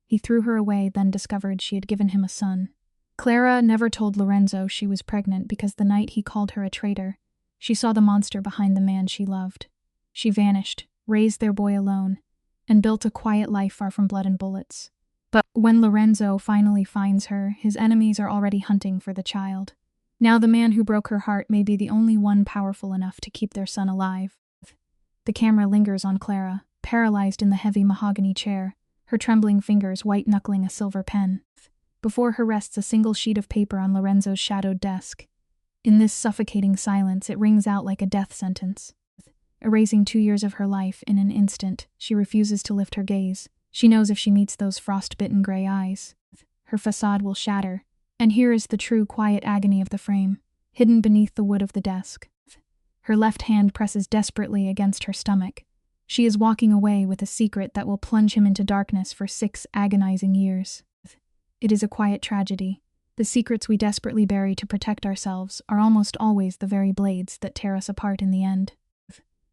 He threw her away, then discovered she had given him a son. Clara never told Lorenzo she was pregnant because the night he called her a traitor, she saw the monster behind the man she loved. She vanished, raised their boy alone, and built a quiet life far from blood and bullets. But when Lorenzo finally finds her, his enemies are already hunting for the child. Now the man who broke her heart may be the only one powerful enough to keep their son alive. The camera lingers on Clara, paralyzed in the heavy mahogany chair, her trembling fingers white-knuckling a silver pen. Before her rests a single sheet of paper on Lorenzo's shadowed desk. In this suffocating silence, it rings out like a death sentence. Erasing 2 years of her life in an instant, she refuses to lift her gaze. She knows if she meets those frost-bitten gray eyes, her facade will shatter. And here is the true quiet agony of the frame, hidden beneath the wood of the desk. Her left hand presses desperately against her stomach. She is walking away with a secret that will plunge him into darkness for 6 agonizing years. It is a quiet tragedy. The secrets we desperately bury to protect ourselves are almost always the very blades that tear us apart in the end.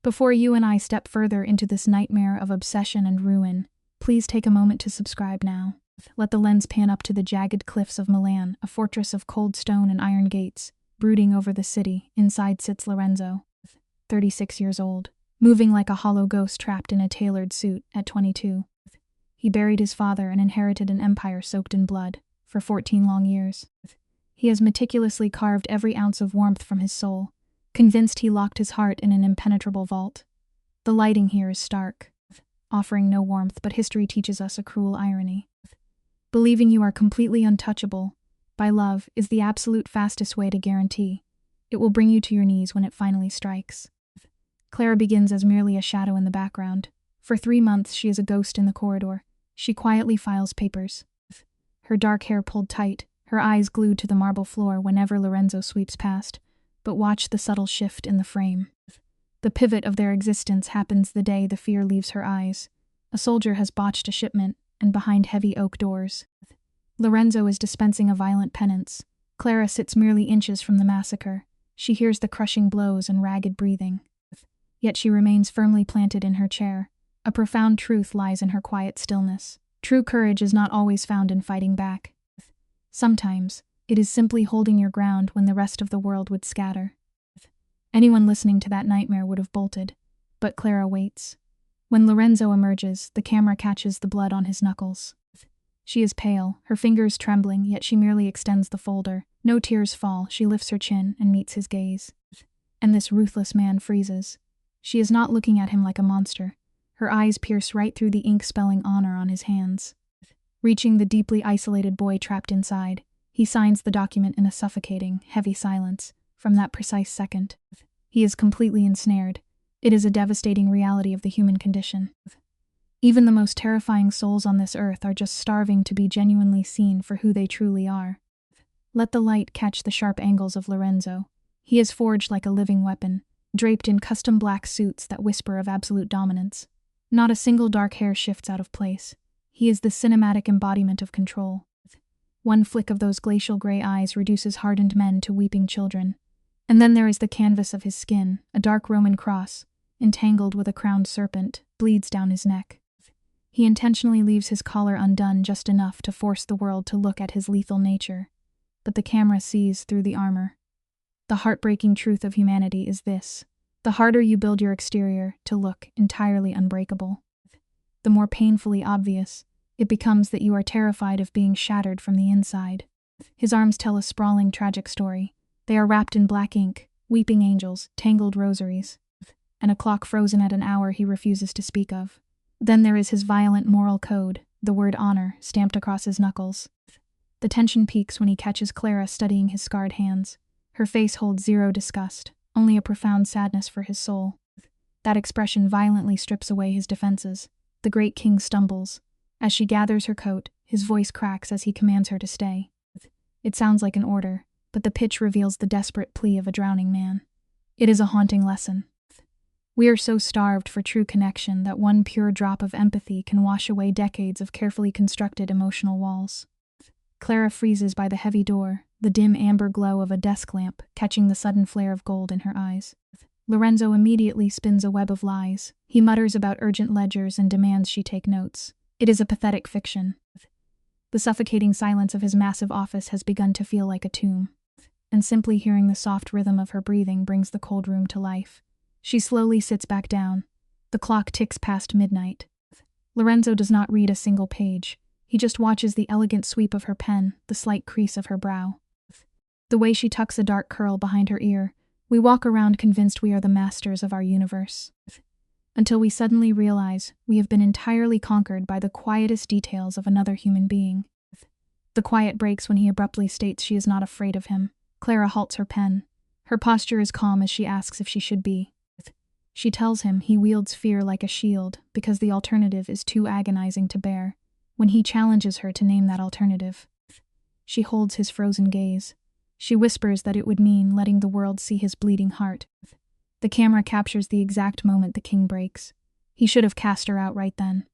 Before you and I step further into this nightmare of obsession and ruin, please take a moment to subscribe now. Let the lens pan up to the jagged cliffs of Milan, a fortress of cold stone and iron gates, brooding over the city. Inside sits Lorenzo, 36 years old, moving like a hollow ghost trapped in a tailored suit at 22. He buried his father and inherited an empire soaked in blood for 14 long years. He has meticulously carved every ounce of warmth from his soul, convinced he locked his heart in an impenetrable vault. The lighting here is stark, offering no warmth, but history teaches us a cruel irony. Believing you are completely untouchable by love is the absolute fastest way to guarantee it will bring you to your knees when it finally strikes. Clara begins as merely a shadow in the background. For 3 months she is a ghost in the corridor. She quietly files papers, her dark hair pulled tight, her eyes glued to the marble floor whenever Lorenzo sweeps past. But watch the subtle shift in the frame. The pivot of their existence happens the day the fear leaves her eyes. A soldier has botched a shipment, and behind heavy oak doors, Lorenzo is dispensing a violent penance. Clara sits merely inches from the massacre. She hears the crushing blows and ragged breathing. Yet she remains firmly planted in her chair. A profound truth lies in her quiet stillness. True courage is not always found in fighting back. Sometimes, it is simply holding your ground when the rest of the world would scatter. Anyone listening to that nightmare would have bolted, but Clara waits. When Lorenzo emerges, the camera catches the blood on his knuckles. She is pale, her fingers trembling, yet she merely extends the folder. No tears fall, she lifts her chin and meets his gaze. And this ruthless man freezes. She is not looking at him like a monster. Her eyes pierce right through the ink spelling honor on his hands. Reaching the deeply isolated boy trapped inside, he signs the document in a suffocating, heavy silence. From that precise second, he is completely ensnared. It is a devastating reality of the human condition. Even the most terrifying souls on this earth are just starving to be genuinely seen for who they truly are. Let the light catch the sharp angles of Lorenzo. He is forged like a living weapon, draped in custom black suits that whisper of absolute dominance. Not a single dark hair shifts out of place. He is the cinematic embodiment of control. One flick of those glacial gray eyes reduces hardened men to weeping children. And then there is the canvas of his skin, a dark Roman cross, entangled with a crowned serpent, bleeds down his neck. He intentionally leaves his collar undone just enough to force the world to look at his lethal nature. But the camera sees through the armor. The heartbreaking truth of humanity is this: the harder you build your exterior to look entirely unbreakable, the more painfully obvious it becomes that you are terrified of being shattered from the inside. His arms tell a sprawling, tragic story. They are wrapped in black ink, weeping angels, tangled rosaries, and a clock frozen at an hour he refuses to speak of. Then there is his violent moral code, the word honor stamped across his knuckles. The tension peaks when he catches Clara studying his scarred hands. Her face holds zero disgust, only a profound sadness for his soul. That expression violently strips away his defenses. The great king stumbles. As she gathers her coat, his voice cracks as he commands her to stay. It sounds like an order, but the pitch reveals the desperate plea of a drowning man. It is a haunting lesson. We are so starved for true connection that one pure drop of empathy can wash away decades of carefully constructed emotional walls. Clara freezes by the heavy door, the dim amber glow of a desk lamp catching the sudden flare of gold in her eyes. Lorenzo immediately spins a web of lies. He mutters about urgent ledgers and demands she take notes. It is a pathetic fiction. The suffocating silence of his massive office has begun to feel like a tomb, and simply hearing the soft rhythm of her breathing brings the cold room to life. She slowly sits back down. The clock ticks past midnight. Lorenzo does not read a single page. He just watches the elegant sweep of her pen, the slight crease of her brow. The way she tucks a dark curl behind her ear, we walk around convinced we are the masters of our universe. Until we suddenly realize we have been entirely conquered by the quietest details of another human being. The quiet breaks when he abruptly states she is not afraid of him. Clara halts her pen. Her posture is calm as she asks if she should be. She tells him he wields fear like a shield because the alternative is too agonizing to bear. When he challenges her to name that alternative, she holds his frozen gaze. She whispers that it would mean letting the world see his bleeding heart. The camera captures the exact moment the king breaks. He should have cast her out right then,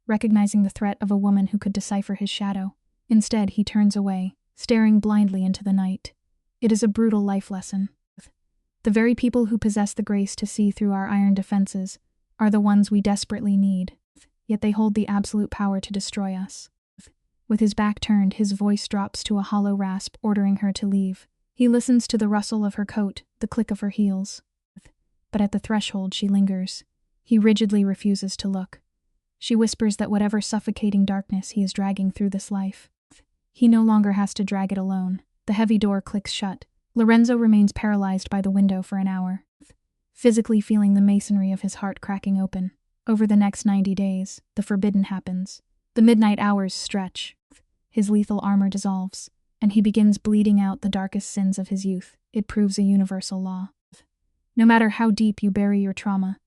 recognizing the threat of a woman who could decipher his shadow. Instead, he turns away, staring blindly into the night. It is a brutal life lesson. The very people who possess the grace to see through our iron defenses are the ones we desperately need, yet they hold the absolute power to destroy us. With his back turned, his voice drops to a hollow rasp, ordering her to leave. He listens to the rustle of her coat, the click of her heels. But at the threshold she lingers. He rigidly refuses to look. She whispers that whatever suffocating darkness he is dragging through this life, he no longer has to drag it alone. The heavy door clicks shut. Lorenzo remains paralyzed by the window for an hour, physically feeling the masonry of his heart cracking open. Over the next 90 days, the forbidden happens. The midnight hours stretch. His lethal armor dissolves, and he begins bleeding out the darkest sins of his youth. It proves a universal law. No matter how deep you bury your trauma,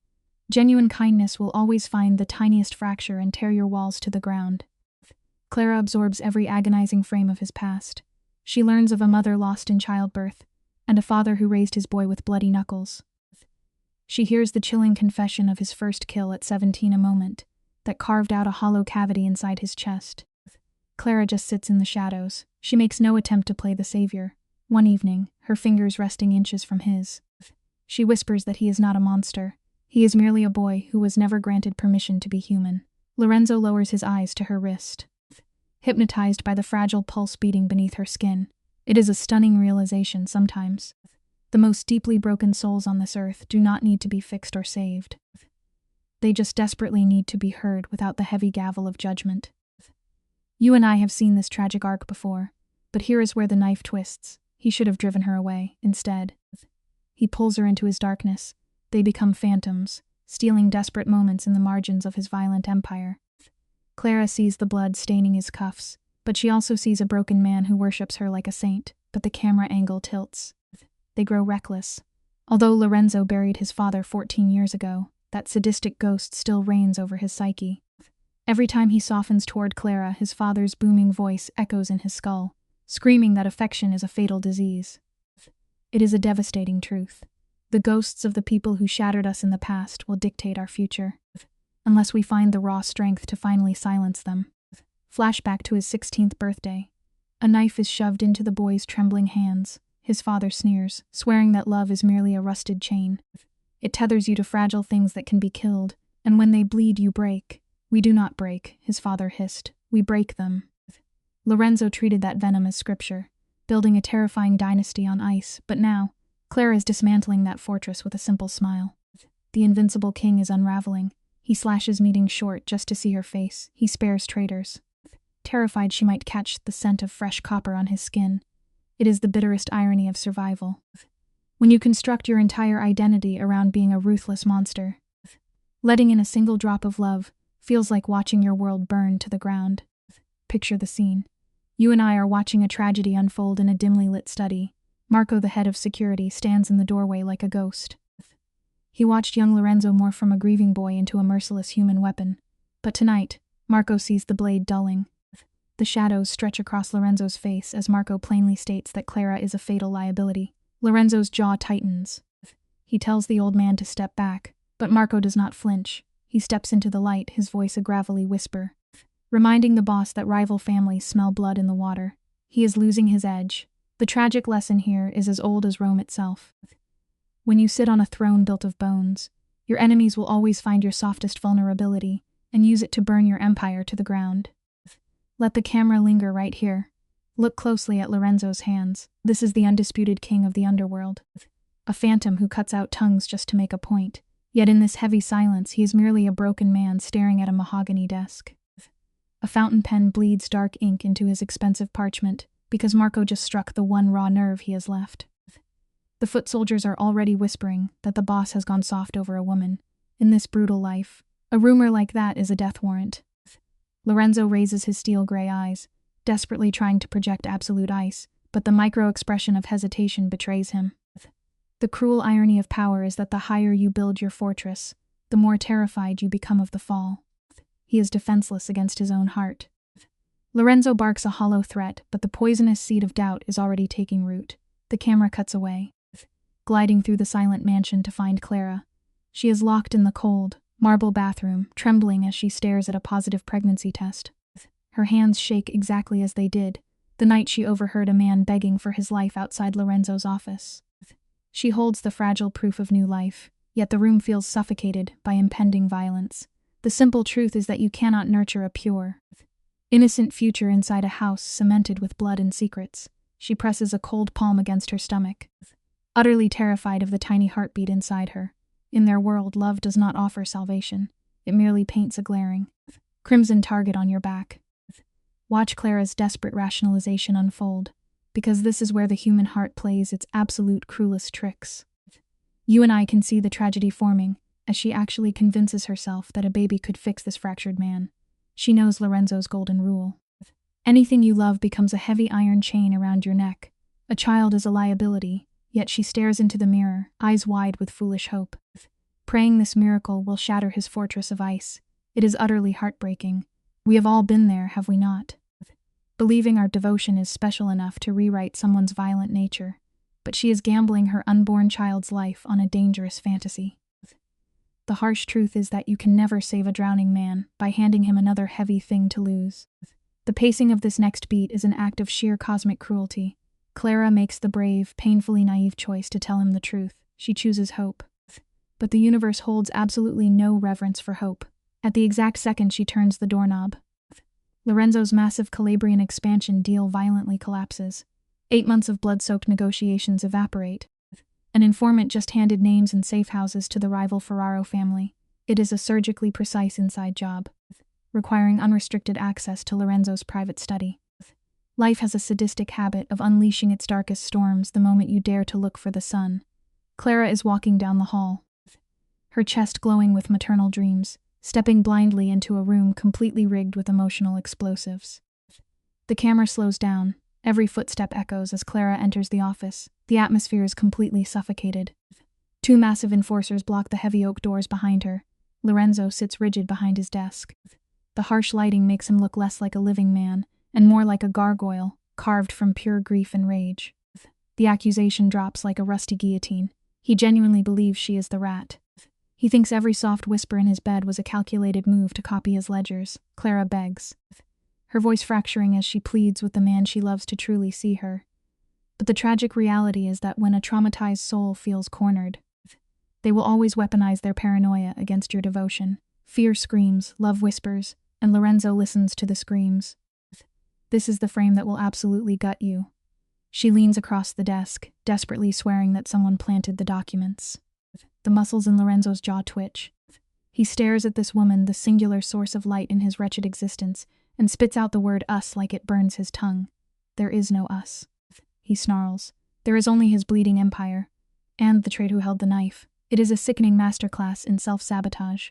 genuine kindness will always find the tiniest fracture and tear your walls to the ground. Clara absorbs every agonizing frame of his past. She learns of a mother lost in childbirth, and a father who raised his boy with bloody knuckles. She hears the chilling confession of his first kill at 17, a moment that carved out a hollow cavity inside his chest. Clara just sits in the shadows. She makes no attempt to play the savior. One evening, her fingers resting inches from his, she whispers that he is not a monster. He is merely a boy who was never granted permission to be human. Lorenzo lowers his eyes to her wrist, hypnotized by the fragile pulse beating beneath her skin. It is a stunning realization sometimes. The most deeply broken souls on this earth do not need to be fixed or saved. They just desperately need to be heard without the heavy gavel of judgment. You and I have seen this tragic arc before, but here is where the knife twists. He should have driven her away. Instead, he pulls her into his darkness. They become phantoms, stealing desperate moments in the margins of his violent empire. Clara sees the blood staining his cuffs, but she also sees a broken man who worships her like a saint, but the camera angle tilts. They grow reckless. Although Lorenzo buried his father 14 years ago, that sadistic ghost still reigns over his psyche. Every time he softens toward Clara, his father's booming voice echoes in his skull, screaming that affection is a fatal disease. It is a devastating truth. The ghosts of the people who shattered us in the past will dictate our future, unless we find the raw strength to finally silence them. Flashback to his 16th birthday. A knife is shoved into the boy's trembling hands. His father sneers, swearing that love is merely a rusted chain. It tethers you to fragile things that can be killed, and when they bleed, you break. We do not break, his father hissed. We break them. Lorenzo treated that venom as scripture, building a terrifying dynasty on ice, but now, Clara is dismantling that fortress with a simple smile. The invincible king is unraveling. He slashes meetings short just to see her face. He spares traitors, terrified she might catch the scent of fresh copper on his skin. It is the bitterest irony of survival. When you construct your entire identity around being a ruthless monster, letting in a single drop of love feels like watching your world burn to the ground. Picture the scene. You and I are watching a tragedy unfold in a dimly lit study. Marco, the head of security, stands in the doorway like a ghost. He watched young Lorenzo morph from a grieving boy into a merciless human weapon. But tonight, Marco sees the blade dulling. The shadows stretch across Lorenzo's face as Marco plainly states that Clara is a fatal liability. Lorenzo's jaw tightens. He tells the old man to step back, but Marco does not flinch. He steps into the light, his voice a gravelly whisper, reminding the boss that rival families smell blood in the water. He is losing his edge. The tragic lesson here is as old as Rome itself. When you sit on a throne built of bones, your enemies will always find your softest vulnerability, and use it to burn your empire to the ground. Let the camera linger right here. Look closely at Lorenzo's hands. This is the undisputed king of the underworld. A phantom who cuts out tongues just to make a point. Yet in this heavy silence, he is merely a broken man staring at a mahogany desk. A fountain pen bleeds dark ink into his expensive parchment, because Marco just struck the one raw nerve he has left. The foot soldiers are already whispering that the boss has gone soft over a woman. In this brutal life, a rumor like that is a death warrant. Lorenzo raises his steel-gray eyes, desperately trying to project absolute ice, but the micro-expression of hesitation betrays him. The cruel irony of power is that the higher you build your fortress, the more terrified you become of the fall. He is defenseless against his own heart. Lorenzo barks a hollow threat, but the poisonous seed of doubt is already taking root. The camera cuts away, gliding through the silent mansion to find Clara. She is locked in the cold, marble bathroom, trembling as she stares at a positive pregnancy test. Her hands shake exactly as they did the night she overheard a man begging for his life outside Lorenzo's office. She holds the fragile proof of new life, yet the room feels suffocated by impending violence. The simple truth is that you cannot nurture a pure, innocent future inside a house cemented with blood and secrets. She presses a cold palm against her stomach, utterly terrified of the tiny heartbeat inside her. In their world, love does not offer salvation. It merely paints a glaring, crimson target on your back. Watch Clara's desperate rationalization unfold, because this is where the human heart plays its absolute cruelest tricks. You and I can see the tragedy forming, as she actually convinces herself that a baby could fix this fractured man. She knows Lorenzo's golden rule. Anything you love becomes a heavy iron chain around your neck. A child is a liability, yet she stares into the mirror, eyes wide with foolish hope, praying this miracle will shatter his fortress of ice. It is utterly heartbreaking. We have all been there, have we not? Believing our devotion is special enough to rewrite someone's violent nature, but she is gambling her unborn child's life on a dangerous fantasy. The harsh truth is that you can never save a drowning man by handing him another heavy thing to lose. The pacing of this next beat is an act of sheer cosmic cruelty. Clara makes the brave, painfully naive choice to tell him the truth. She chooses hope. But the universe holds absolutely no reverence for hope. At the exact second she turns the doorknob, Lorenzo's massive Calabrian expansion deal violently collapses. 8 months of blood-soaked negotiations evaporate. An informant just handed names and safe houses to the rival Ferraro family. It is a surgically precise inside job, requiring unrestricted access to Lorenzo's private study. Life has a sadistic habit of unleashing its darkest storms the moment you dare to look for the sun. Clara is walking down the hall, her chest glowing with maternal dreams, stepping blindly into a room completely rigged with emotional explosives. The camera slows down. Every footstep echoes as Clara enters the office. The atmosphere is completely suffocated. 2 massive enforcers block the heavy oak doors behind her. Lorenzo sits rigid behind his desk. The harsh lighting makes him look less like a living man, and more like a gargoyle, carved from pure grief and rage. The accusation drops like a rusty guillotine. He genuinely believes she is the rat. He thinks every soft whisper in his bed was a calculated move to copy his ledgers. Clara begs, her voice fracturing as she pleads with the man she loves to truly see her. But the tragic reality is that when a traumatized soul feels cornered, they will always weaponize their paranoia against your devotion. Fear screams, love whispers, and Lorenzo listens to the screams. This is the frame that will absolutely gut you. She leans across the desk, desperately swearing that someone planted the documents. The muscles in Lorenzo's jaw twitch. He stares at this woman, the singular source of light in his wretched existence, and spits out the word us like it burns his tongue. There is no us. He snarls. There is only his bleeding empire, and the traitor who held the knife. It is a sickening masterclass in self-sabotage.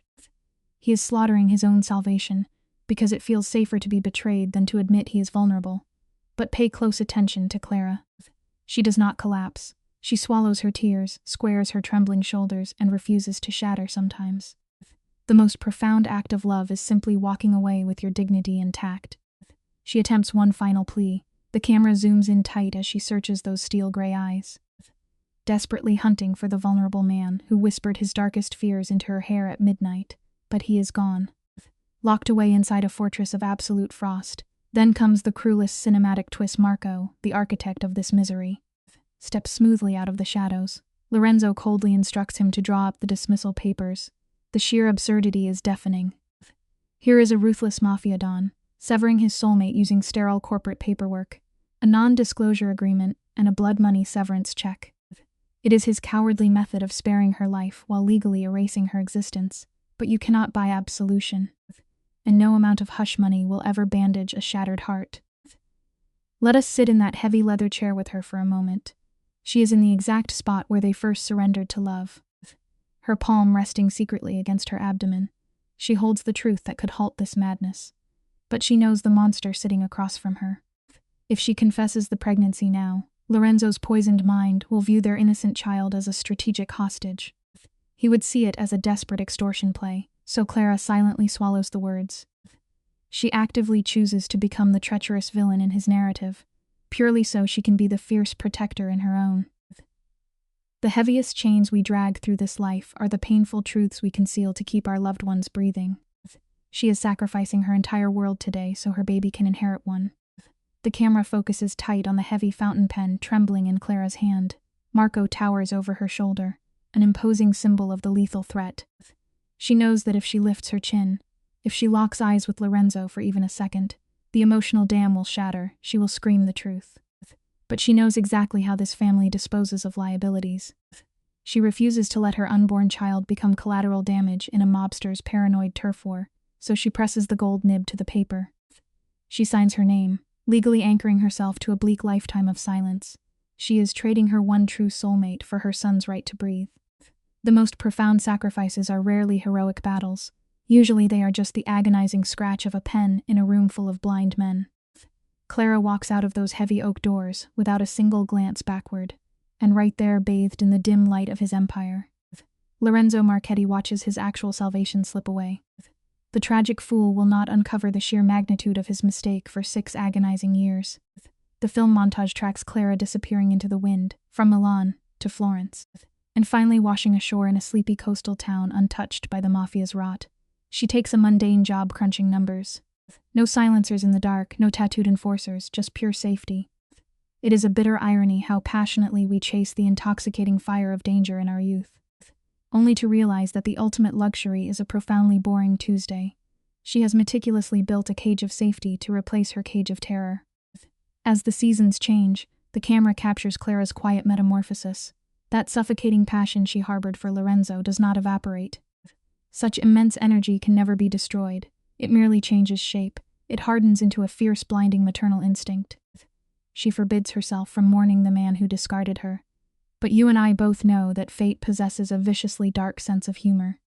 He is slaughtering his own salvation, because it feels safer to be betrayed than to admit he is vulnerable. But pay close attention to Clara. She does not collapse. She swallows her tears, squares her trembling shoulders, and refuses to shatter sometimes. The most profound act of love is simply walking away with your dignity intact. She attempts one final plea. The camera zooms in tight as she searches those steel-gray eyes, desperately hunting for the vulnerable man who whispered his darkest fears into her hair at midnight. But he is gone, locked away inside a fortress of absolute frost. Then comes the cruelest cinematic twist. Marco, the architect of this misery, steps smoothly out of the shadows. Lorenzo coldly instructs him to draw up the dismissal papers. The sheer absurdity is deafening. Here is a ruthless mafia don, severing his soulmate using sterile corporate paperwork, a non-disclosure agreement, and a blood money severance check. It is his cowardly method of sparing her life while legally erasing her existence, but you cannot buy absolution, and no amount of hush money will ever bandage a shattered heart. Let us sit in that heavy leather chair with her for a moment. She is in the exact spot where they first surrendered to love, her palm resting secretly against her abdomen. She holds the truth that could halt this madness, but she knows the monster sitting across from her. If she confesses the pregnancy now, Lorenzo's poisoned mind will view their innocent child as a strategic hostage. He would see it as a desperate extortion play, so Clara silently swallows the words. She actively chooses to become the treacherous villain in his narrative, purely so she can be the fierce protector in her own. The heaviest chains we drag through this life are the painful truths we conceal to keep our loved ones breathing. She is sacrificing her entire world today so her baby can inherit one. The camera focuses tight on the heavy fountain pen trembling in Clara's hand. Marco towers over her shoulder, an imposing symbol of the lethal threat. She knows that if she lifts her chin, if she locks eyes with Lorenzo for even a second, the emotional dam will shatter, she will scream the truth. But she knows exactly how this family disposes of liabilities. She refuses to let her unborn child become collateral damage in a mobster's paranoid turf war, so she presses the gold nib to the paper. She signs her name, legally anchoring herself to a bleak lifetime of silence. She is trading her one true soulmate for her son's right to breathe. The most profound sacrifices are rarely heroic battles. Usually they are just the agonizing scratch of a pen in a room full of blind men. Clara walks out of those heavy oak doors without a single glance backward, and right there, bathed in the dim light of his empire, Lorenzo Marchetti watches his actual salvation slip away. The tragic fool will not uncover the sheer magnitude of his mistake for 6 agonizing years. The film montage tracks Clara disappearing into the wind, from Milan to Florence, and finally washing ashore in a sleepy coastal town untouched by the Mafia's rot. She takes a mundane job crunching numbers. No silencers in the dark, no tattooed enforcers, just pure safety. It is a bitter irony how passionately we chase the intoxicating fire of danger in our youth, only to realize that the ultimate luxury is a profoundly boring Tuesday. She has meticulously built a cage of safety to replace her cage of terror. As the seasons change, the camera captures Clara's quiet metamorphosis. That suffocating passion she harbored for Lorenzo does not evaporate. Such immense energy can never be destroyed. It merely changes shape. It hardens into a fierce, blinding maternal instinct. She forbids herself from mourning the man who discarded her. But you and I both know that fate possesses a viciously dark sense of humor.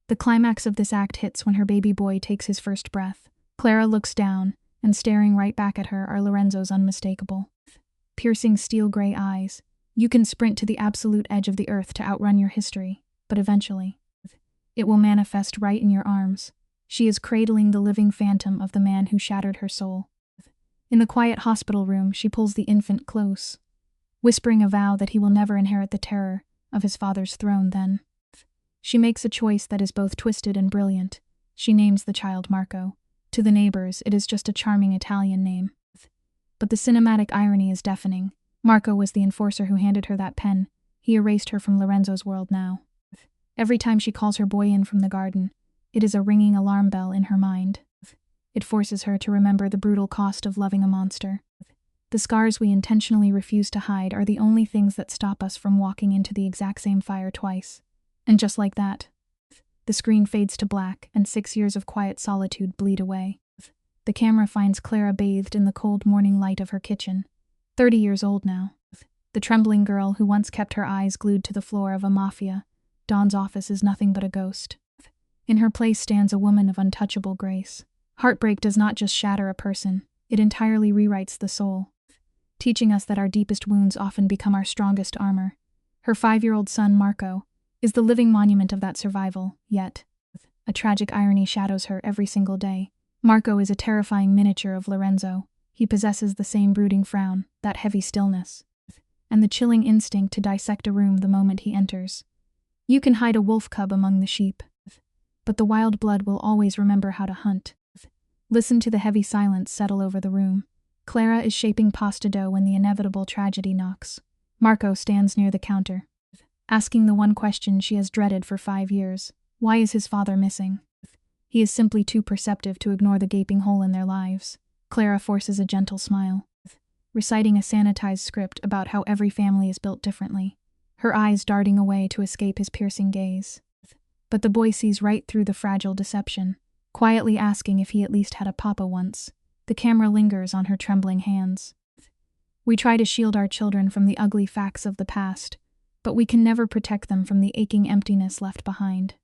The climax of this act hits when her baby boy takes his first breath. Clara looks down, and staring right back at her are Lorenzo's unmistakable, piercing steel-gray eyes. You can sprint to the absolute edge of the earth to outrun your history, but eventually, it will manifest right in your arms. She is cradling the living phantom of the man who shattered her soul. In the quiet hospital room, she pulls the infant close, whispering a vow that he will never inherit the terror of his father's throne then. She makes a choice that is both twisted and brilliant. She names the child Marco. To the neighbors, it is just a charming Italian name. But the cinematic irony is deafening. Marco was the enforcer who handed her that pen. He erased her from Lorenzo's world now. Every time she calls her boy in from the garden, it is a ringing alarm bell in her mind. It forces her to remember the brutal cost of loving a monster. The scars we intentionally refuse to hide are the only things that stop us from walking into the exact same fire twice. And just like that, the screen fades to black and 6 years of quiet solitude bleed away. The camera finds Clara bathed in the cold morning light of her kitchen. 30 years old now. The trembling girl who once kept her eyes glued to the floor of a Mafia. Dawn's office is nothing but a ghost. In her place stands a woman of untouchable grace. Heartbreak does not just shatter a person, it entirely rewrites the soul, teaching us that our deepest wounds often become our strongest armor. Her 5-year-old son, Marco, is the living monument of that survival, yet a tragic irony shadows her every single day. Marco is a terrifying miniature of Lorenzo. He possesses the same brooding frown, that heavy stillness, and the chilling instinct to dissect a room the moment he enters. You can hide a wolf cub among the sheep, but the wild blood will always remember how to hunt. Listen to the heavy silence settle over the room. Clara is shaping pasta dough when the inevitable tragedy knocks. Marco stands near the counter, asking the one question she has dreaded for 5 years. Why is his father missing? He is simply too perceptive to ignore the gaping hole in their lives. Clara forces a gentle smile, reciting a sanitized script about how every family is built differently, her eyes darting away to escape his piercing gaze. But the boy sees right through the fragile deception, quietly asking if he at least had a papa once. The camera lingers on her trembling hands. We try to shield our children from the ugly facts of the past, but we can never protect them from the aching emptiness left behind.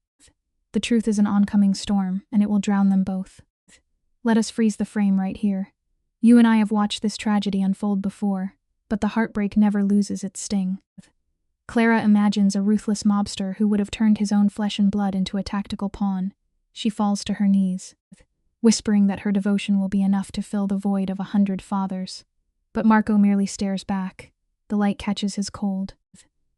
The truth is an oncoming storm, and it will drown them both. Let us freeze the frame right here. You and I have watched this tragedy unfold before, but the heartbreak never loses its sting. Clara imagines a ruthless mobster who would have turned his own flesh and blood into a tactical pawn. She falls to her knees, whispering that her devotion will be enough to fill the void of 100 fathers. But Marco merely stares back. The light catches his cold,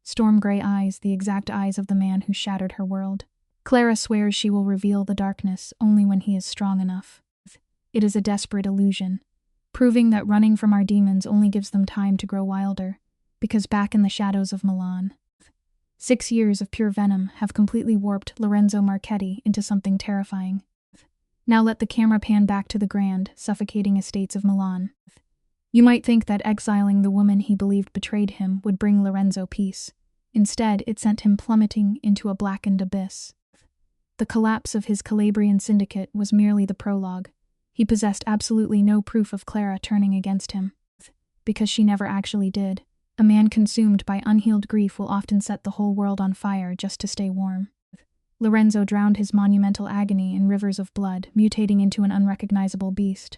storm-gray eyes, the exact eyes of the man who shattered her world. Clara swears she will reveal the darkness only when he is strong enough. It is a desperate illusion, proving that running from our demons only gives them time to grow wilder, because back in the shadows of Milan, 6 years of pure venom have completely warped Lorenzo Marchetti into something terrifying. Now let the camera pan back to the grand, suffocating estates of Milan. You might think that exiling the woman he believed betrayed him would bring Lorenzo peace. Instead, it sent him plummeting into a blackened abyss. The collapse of his Calabrian syndicate was merely the prologue. He possessed absolutely no proof of Clara turning against him, because she never actually did. A man consumed by unhealed grief will often set the whole world on fire just to stay warm. Lorenzo drowned his monumental agony in rivers of blood, mutating into an unrecognizable beast.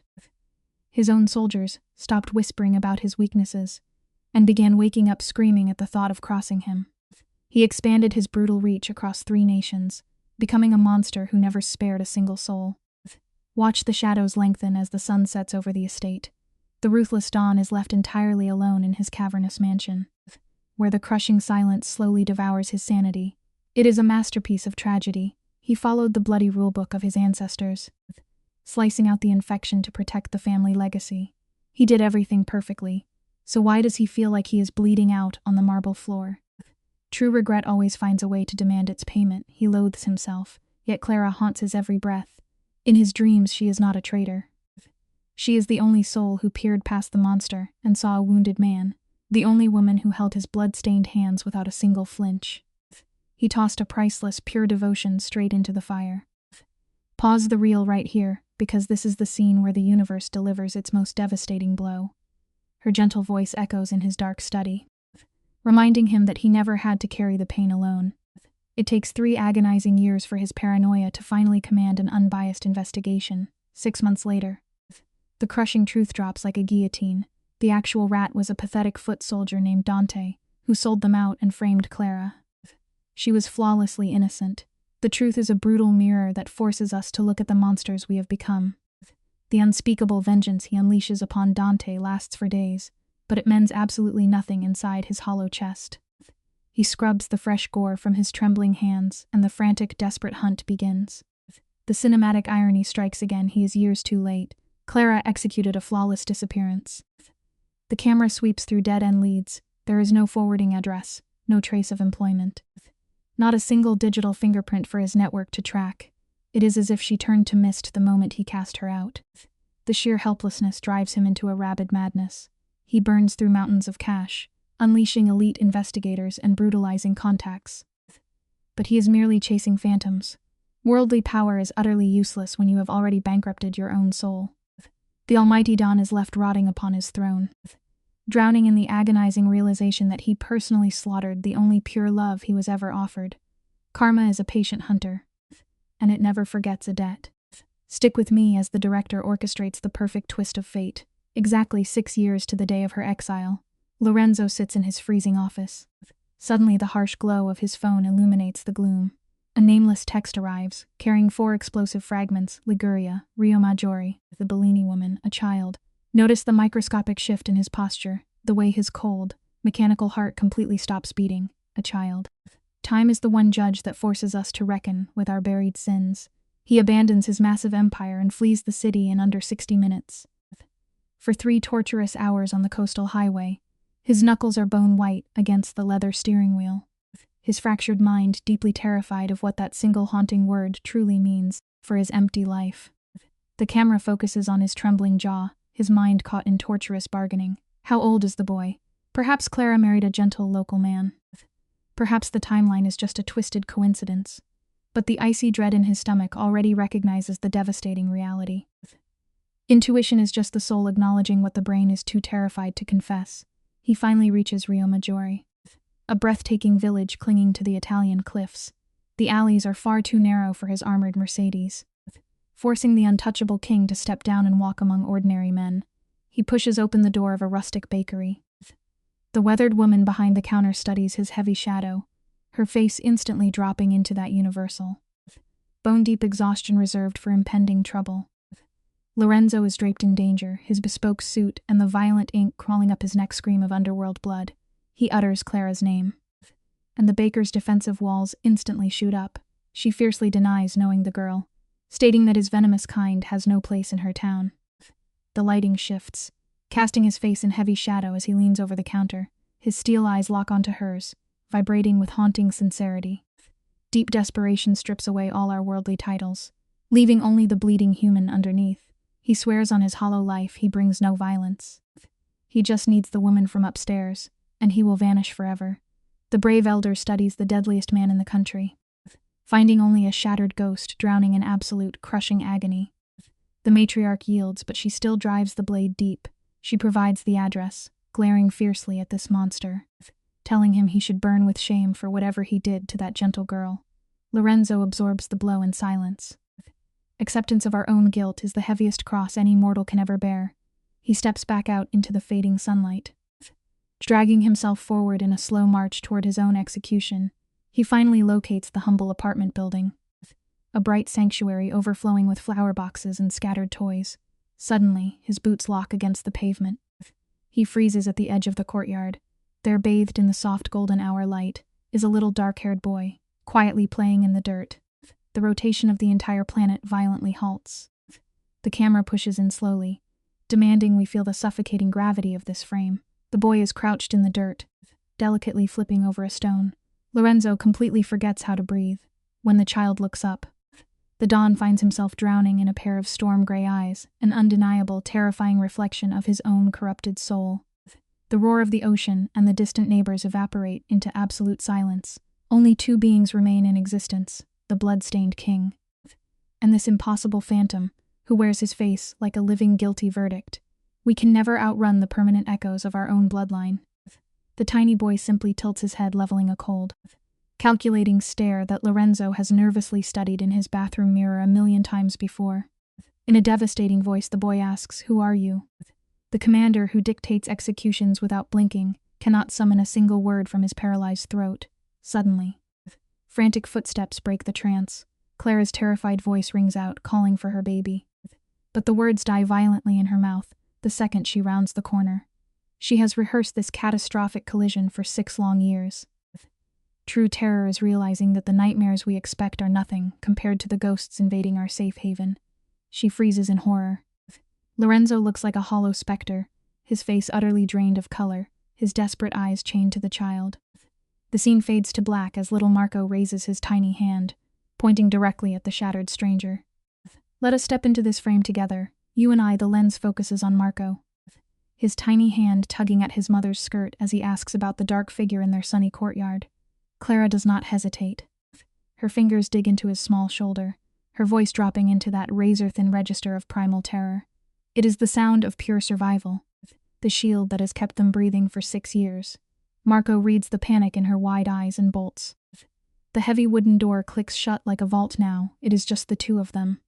His own soldiers stopped whispering about his weaknesses and began waking up screaming at the thought of crossing him. He expanded his brutal reach across 3 nations, becoming a monster who never spared a single soul. Watch the shadows lengthen as the sun sets over the estate. The ruthless Don is left entirely alone in his cavernous mansion, where the crushing silence slowly devours his sanity. It is a masterpiece of tragedy. He followed the bloody rulebook of his ancestors, slicing out the infection to protect the family legacy. He did everything perfectly, so why does he feel like he is bleeding out on the marble floor? True regret always finds a way to demand its payment. He loathes himself, yet Clara haunts his every breath. In his dreams, she is not a traitor. She is the only soul who peered past the monster and saw a wounded man, the only woman who held his blood-stained hands without a single flinch. He tossed a priceless, pure devotion straight into the fire. Pause the reel right here, because this is the scene where the universe delivers its most devastating blow. Her gentle voice echoes in his dark study, reminding him that he never had to carry the pain alone. It takes 3 agonizing years for his paranoia to finally command an unbiased investigation. 6 months later, the crushing truth drops like a guillotine. The actual rat was a pathetic foot soldier named Dante, who sold them out and framed Clara. She was flawlessly innocent. The truth is a brutal mirror that forces us to look at the monsters we have become. The unspeakable vengeance he unleashes upon Dante lasts for days, but it mends absolutely nothing inside his hollow chest. He scrubs the fresh gore from his trembling hands, and the frantic, desperate hunt begins. The cinematic irony strikes again. He is years too late. Clara executed a flawless disappearance. The camera sweeps through dead-end leads. There is no forwarding address, no trace of employment. Not a single digital fingerprint for his network to track. It is as if she turned to mist the moment he cast her out. The sheer helplessness drives him into a rabid madness. He burns through mountains of cash, unleashing elite investigators and brutalizing contacts. But he is merely chasing phantoms. Worldly power is utterly useless when you have already bankrupted your own soul. The almighty Don is left rotting upon his throne, drowning in the agonizing realization that he personally slaughtered the only pure love he was ever offered. Karma is a patient hunter, and it never forgets a debt. Stick with me as the director orchestrates the perfect twist of fate. Exactly 6 years to the day of her exile, Lorenzo sits in his freezing office. Suddenly the harsh glow of his phone illuminates the gloom. A nameless text arrives, carrying 4 explosive fragments: Liguria, Rio Maggiore, the Bellini woman, a child. Notice the microscopic shift in his posture, the way his cold, mechanical heart completely stops beating. A child. Time is the one judge that forces us to reckon with our buried sins. He abandons his massive empire and flees the city in under 60 minutes. For 3 torturous hours on the coastal highway, his knuckles are bone white against the leather steering wheel. His fractured mind deeply terrified of what that single haunting word truly means. for his empty life. The camera focuses on his trembling jaw, his mind caught in torturous bargaining. How old is the boy? Perhaps Clara married a gentle local man. Perhaps the timeline is just a twisted coincidence. But the icy dread in his stomach already recognizes the devastating reality. Intuition is just the soul acknowledging what the brain is too terrified to confess. He finally reaches Rio Maggiore, a breathtaking village clinging to the Italian cliffs. The alleys are far too narrow for his armored Mercedes, forcing the untouchable king to step down and walk among ordinary men. He pushes open the door of a rustic bakery. The weathered woman behind the counter studies his heavy shadow, her face instantly dropping into that universal, bone-deep exhaustion reserved for impending trouble. Lorenzo is draped in danger, his bespoke suit and the violent ink crawling up his neck scream of underworld blood. He utters Clara's name, and the baker's defensive walls instantly shoot up. She fiercely denies knowing the girl, stating that his venomous kind has no place in her town. The lighting shifts, casting his face in heavy shadow as he leans over the counter. His steel eyes lock onto hers, vibrating with haunting sincerity. Deep desperation strips away all our worldly titles, leaving only the bleeding human underneath. He swears on his hollow life he brings no violence. He just needs the woman from upstairs, and he will vanish forever. The brave elder studies the deadliest man in the country, finding only a shattered ghost drowning in absolute, crushing agony. The matriarch yields, but she still drives the blade deep. She provides the address, glaring fiercely at this monster, telling him he should burn with shame for whatever he did to that gentle girl. Lorenzo absorbs the blow in silence. Acceptance of our own guilt is the heaviest cross any mortal can ever bear. He steps back out into the fading sunlight, dragging himself forward in a slow march toward his own execution. He finally locates the humble apartment building, a bright sanctuary overflowing with flower boxes and scattered toys. Suddenly, his boots lock against the pavement. He freezes at the edge of the courtyard. There, bathed in the soft golden hour light, is a little dark-haired boy, quietly playing in the dirt. The rotation of the entire planet violently halts. The camera pushes in slowly, demanding we feel the suffocating gravity of this frame. The boy is crouched in the dirt, delicately flipping over a stone. Lorenzo completely forgets how to breathe. When the child looks up, the Don finds himself drowning in a pair of storm-gray eyes, an undeniable, terrifying reflection of his own corrupted soul. The roar of the ocean and the distant neighbors evaporate into absolute silence. Only two beings remain in existence, the blood-stained king, and this impossible phantom, who wears his face like a living guilty verdict. We can never outrun the permanent echoes of our own bloodline. The tiny boy simply tilts his head, leveling a cold, calculating stare that Lorenzo has nervously studied in his bathroom mirror 1,000,000 times before. In a devastating voice, the boy asks, "Who are you?" The commander, who dictates executions without blinking, cannot summon a single word from his paralyzed throat. Suddenly, frantic footsteps break the trance. Clara's terrified voice rings out, calling for her baby. But the words die violently in her mouth the second she rounds the corner. She has rehearsed this catastrophic collision for 6 long years. True terror is realizing that the nightmares we expect are nothing compared to the ghosts invading our safe haven. She freezes in horror. Lorenzo looks like a hollow specter, his face utterly drained of color, his desperate eyes chained to the child. The scene fades to black as little Marco raises his tiny hand, pointing directly at the shattered stranger. "Let us step into this frame together. You and I." The lens focuses on Marco, his tiny hand tugging at his mother's skirt as he asks about the dark figure in their sunny courtyard. Clara does not hesitate. Her fingers dig into his small shoulder, her voice dropping into that razor-thin register of primal terror. It is the sound of pure survival, the shield that has kept them breathing for 6 years. Marco reads the panic in her wide eyes and bolts. The heavy wooden door clicks shut like a vault now. It is just the two of them.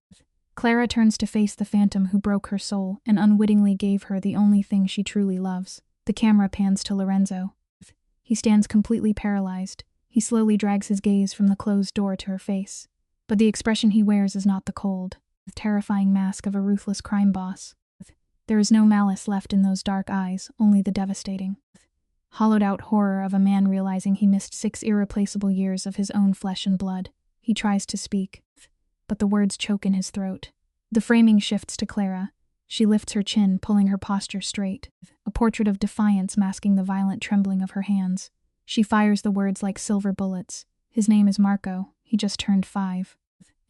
Clara turns to face the phantom who broke her soul and unwittingly gave her the only thing she truly loves. The camera pans to Lorenzo. He stands completely paralyzed. He slowly drags his gaze from the closed door to her face. But the expression he wears is not the cold, terrifying mask of a ruthless crime boss. There is no malice left in those dark eyes, only the devastating, hollowed-out horror of a man realizing he missed 6 irreplaceable years of his own flesh and blood. He tries to speak, but the words choke in his throat. The framing shifts to Clara. She lifts her chin, pulling her posture straight, a portrait of defiance masking the violent trembling of her hands. She fires the words like silver bullets. His name is Marco. He just turned 5.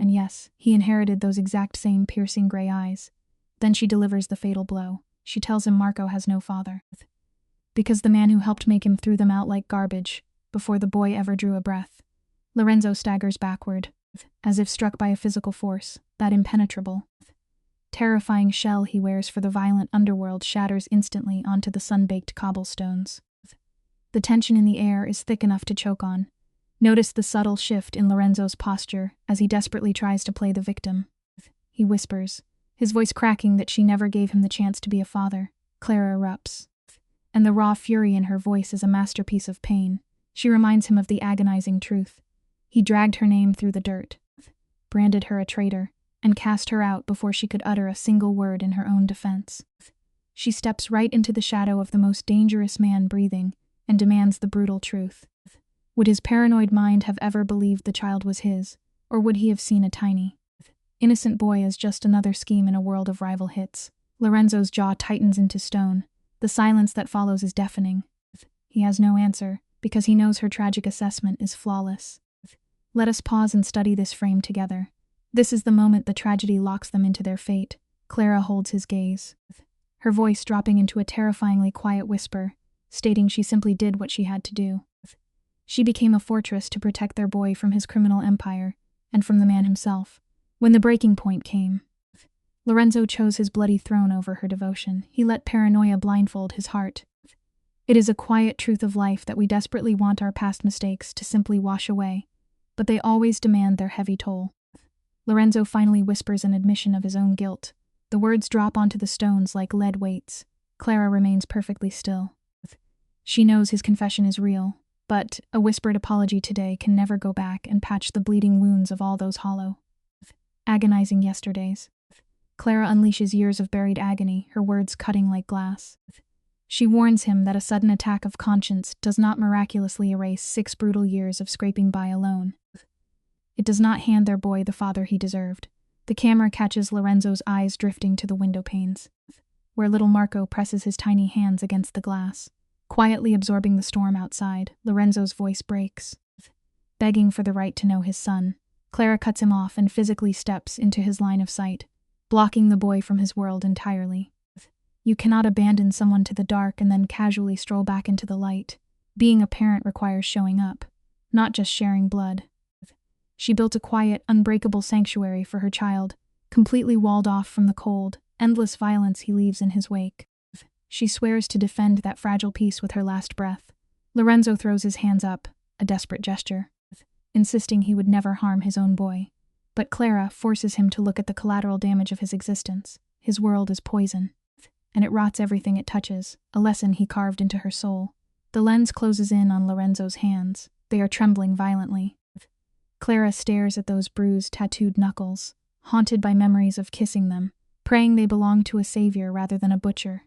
And yes, he inherited those exact same piercing gray eyes. Then she delivers the fatal blow. She tells him Marco has no father. Because the man who helped make him threw them out like garbage, before the boy ever drew a breath. Lorenzo staggers backward, as if struck by a physical force, that impenetrable, terrifying shell he wears for the violent underworld shatters instantly onto the sun-baked cobblestones. The tension in the air is thick enough to choke on. Notice the subtle shift in Lorenzo's posture as he desperately tries to play the victim. He whispers, his voice cracking that she never gave him the chance to be a father. Clara erupts, and the raw fury in her voice is a masterpiece of pain. She reminds him of the agonizing truth. He dragged her name through the dirt, branded her a traitor, and cast her out before she could utter a single word in her own defense. She steps right into the shadow of the most dangerous man breathing and demands the brutal truth. Would his paranoid mind have ever believed the child was his, or would he have seen a tiny, innocent boy as just another scheme in a world of rival hits? Lorenzo's jaw tightens into stone. The silence that follows is deafening. He has no answer, because he knows her tragic assessment is flawless. Let us pause and study this frame together. This is the moment the tragedy locks them into their fate. Clara holds his gaze, her voice dropping into a terrifyingly quiet whisper, stating she simply did what she had to do. She became a fortress to protect their boy from his criminal empire, and from the man himself. When the breaking point came, Lorenzo chose his bloody throne over her devotion. He let paranoia blindfold his heart. It is a quiet truth of life that we desperately want our past mistakes to simply wash away, but they always demand their heavy toll. Lorenzo finally whispers an admission of his own guilt. The words drop onto the stones like lead weights. Clara remains perfectly still. She knows his confession is real, but a whispered apology today can never go back and patch the bleeding wounds of all those hollow, agonizing yesterdays. Clara unleashes years of buried agony, her words cutting like glass. She warns him that a sudden attack of conscience does not miraculously erase 6 brutal years of scraping by alone. It does not hand their boy the father he deserved. The camera catches Lorenzo's eyes drifting to the window panes, where little Marco presses his tiny hands against the glass. Quietly absorbing the storm outside, Lorenzo's voice breaks, begging for the right to know his son. Clara cuts him off and physically steps into his line of sight, blocking the boy from his world entirely. You cannot abandon someone to the dark and then casually stroll back into the light. Being a parent requires showing up, not just sharing blood. She built a quiet, unbreakable sanctuary for her child, completely walled off from the cold, endless violence he leaves in his wake. She swears to defend that fragile peace with her last breath. Lorenzo throws his hands up, a desperate gesture, insisting he would never harm his own boy. But Clara forces him to look at the collateral damage of his existence. His world is poison, and it rots everything it touches, a lesson he carved into her soul. The lens closes in on Lorenzo's hands. They are trembling violently. Clara stares at those bruised, tattooed knuckles, haunted by memories of kissing them, praying they belong to a savior rather than a butcher.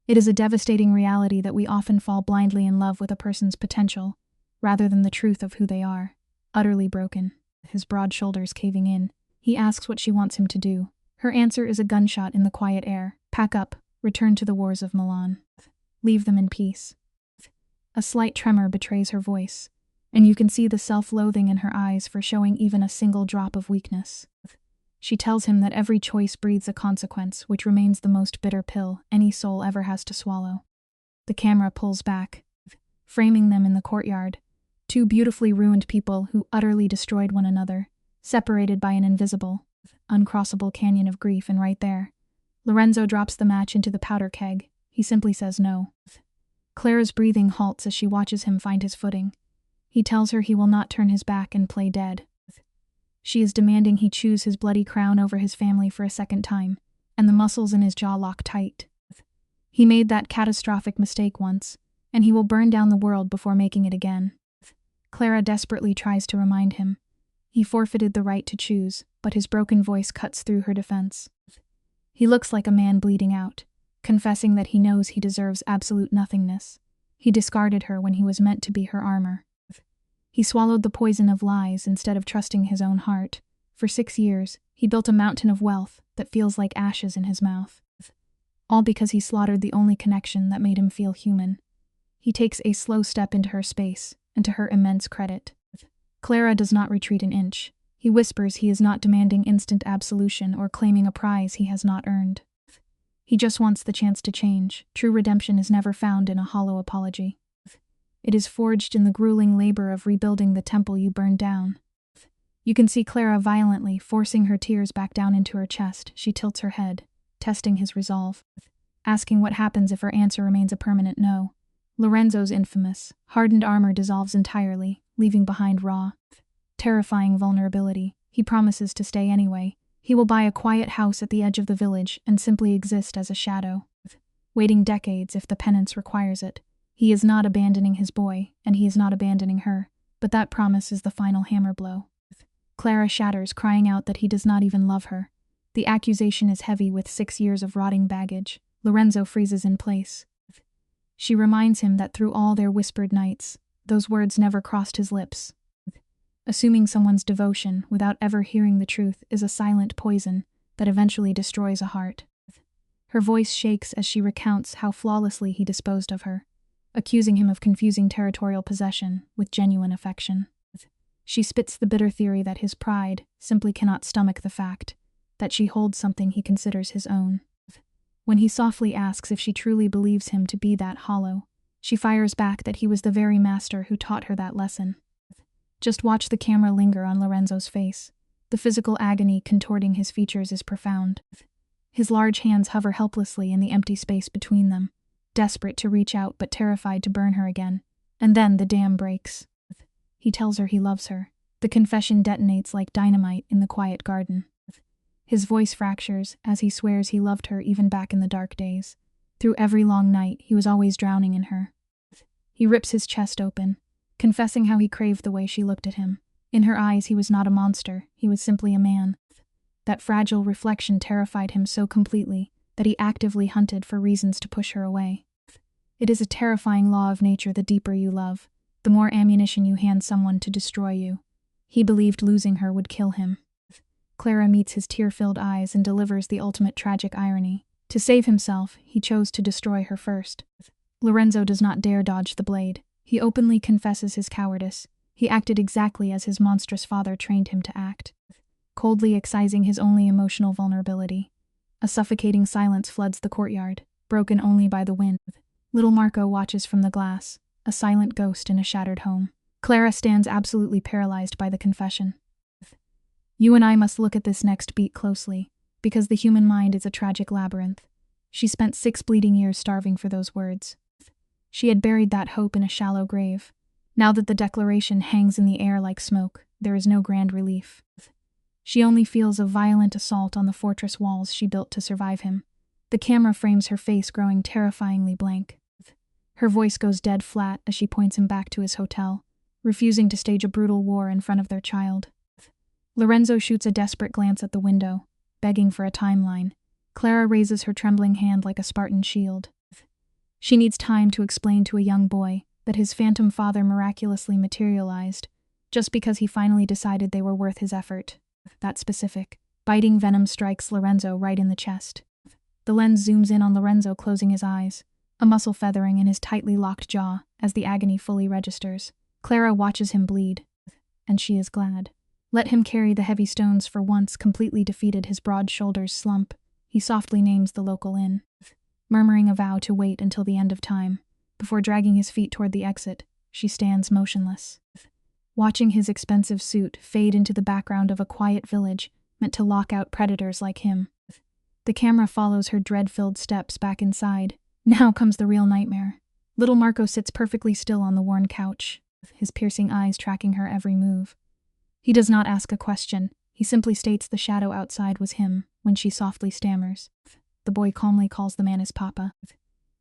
It is a devastating reality that we often fall blindly in love with a person's potential, rather than the truth of who they are. Utterly broken, his broad shoulders caving in, he asks what she wants him to do. Her answer is a gunshot in the quiet air. Pack up, return to the wars of Milan. Leave them in peace. A slight tremor betrays her voice, and you can see the self-loathing in her eyes for showing even a single drop of weakness. She tells him that every choice breeds a consequence, which remains the most bitter pill any soul ever has to swallow. The camera pulls back, framing them in the courtyard. 2 beautifully ruined people who utterly destroyed one another, separated by an invisible, uncrossable canyon of grief, and right there, Lorenzo drops the match into the powder keg. He simply says no. Clara's breathing halts as she watches him find his footing. He tells her he will not turn his back and play dead. She is demanding he choose his bloody crown over his family for a second time, and the muscles in his jaw lock tight. He made that catastrophic mistake once, and he will burn down the world before making it again. Clara desperately tries to remind him. He forfeited the right to choose, but his broken voice cuts through her defense. He looks like a man bleeding out, confessing that he knows he deserves absolute nothingness. He discarded her when he was meant to be her armor. He swallowed the poison of lies instead of trusting his own heart. For 6 years, he built a mountain of wealth that feels like ashes in his mouth. All because he slaughtered the only connection that made him feel human. He takes a slow step into her space, and to her immense credit, Clara does not retreat an inch. He whispers he is not demanding instant absolution or claiming a prize he has not earned. He just wants the chance to change. True redemption is never found in a hollow apology. It is forged in the grueling labor of rebuilding the temple you burned down. You can see Clara violently forcing her tears back down into her chest. She tilts her head, testing his resolve, asking what happens if her answer remains a permanent no. Lorenzo's infamous, hardened armor dissolves entirely, leaving behind raw, terrifying vulnerability. He promises to stay anyway. He will buy a quiet house at the edge of the village and simply exist as a shadow, waiting decades if the penance requires it. He is not abandoning his boy, and he is not abandoning her, but that promise is the final hammer blow. Clara shatters, crying out that he does not even love her. The accusation is heavy with 6 years of rotting baggage. Lorenzo freezes in place. She reminds him that through all their whispered nights, those words never crossed his lips. Assuming someone's devotion without ever hearing the truth is a silent poison that eventually destroys a heart. Her voice shakes as she recounts how flawlessly he disposed of her, accusing him of confusing territorial possession with genuine affection. She spits the bitter theory that his pride simply cannot stomach the fact that she holds something he considers his own. When he softly asks if she truly believes him to be that hollow, she fires back that he was the very master who taught her that lesson. Just watch the camera linger on Lorenzo's face. The physical agony contorting his features is profound. His large hands hover helplessly in the empty space between them, desperate to reach out but terrified to burn her again. And then the dam breaks. He tells her he loves her. The confession detonates like dynamite in the quiet garden. His voice fractures as he swears he loved her even back in the dark days. Through every long night, he was always drowning in her. He rips his chest open, confessing how he craved the way she looked at him. In her eyes, he was not a monster, he was simply a man. That fragile reflection terrified him so completely that he actively hunted for reasons to push her away. It is a terrifying law of nature: the deeper you love, the more ammunition you hand someone to destroy you. He believed losing her would kill him. Clara meets his tear-filled eyes and delivers the ultimate tragic irony. To save himself, he chose to destroy her first. Lorenzo does not dare dodge the blade. He openly confesses his cowardice. He acted exactly as his monstrous father trained him to act, coldly excising his only emotional vulnerability. A suffocating silence floods the courtyard, broken only by the wind. Little Marco watches from the glass, a silent ghost in a shattered home. Clara stands absolutely paralyzed by the confession. You and I must look at this next beat closely, because the human mind is a tragic labyrinth. She spent 6 bleeding years starving for those words. She had buried that hope in a shallow grave. Now that the declaration hangs in the air like smoke, there is no grand relief. She only feels a violent assault on the fortress walls she built to survive him. The camera frames her face growing terrifyingly blank. Her voice goes dead flat as she points him back to his hotel, refusing to stage a brutal war in front of their child. Lorenzo shoots a desperate glance at the window, begging for a timeline. Clara raises her trembling hand like a Spartan shield. She needs time to explain to a young boy that his phantom father miraculously materialized, just because he finally decided they were worth his effort. That specific, biting venom strikes Lorenzo right in the chest. The lens zooms in on Lorenzo closing his eyes, a muscle feathering in his tightly locked jaw as the agony fully registers. Clara watches him bleed, and she is glad. Let him carry the heavy stones for once completely defeated his broad shoulders slump. He softly names the local inn, murmuring a vow to wait until the end of time. Before dragging his feet toward the exit, she stands motionless, watching his expensive suit fade into the background of a quiet village meant to lock out predators like him. The camera follows her dread-filled steps back inside. Now comes the real nightmare. Little Marco sits perfectly still on the worn couch, his piercing eyes tracking her every move. He does not ask a question. He simply states the shadow outside was him when she softly stammers. The boy calmly calls the man his papa.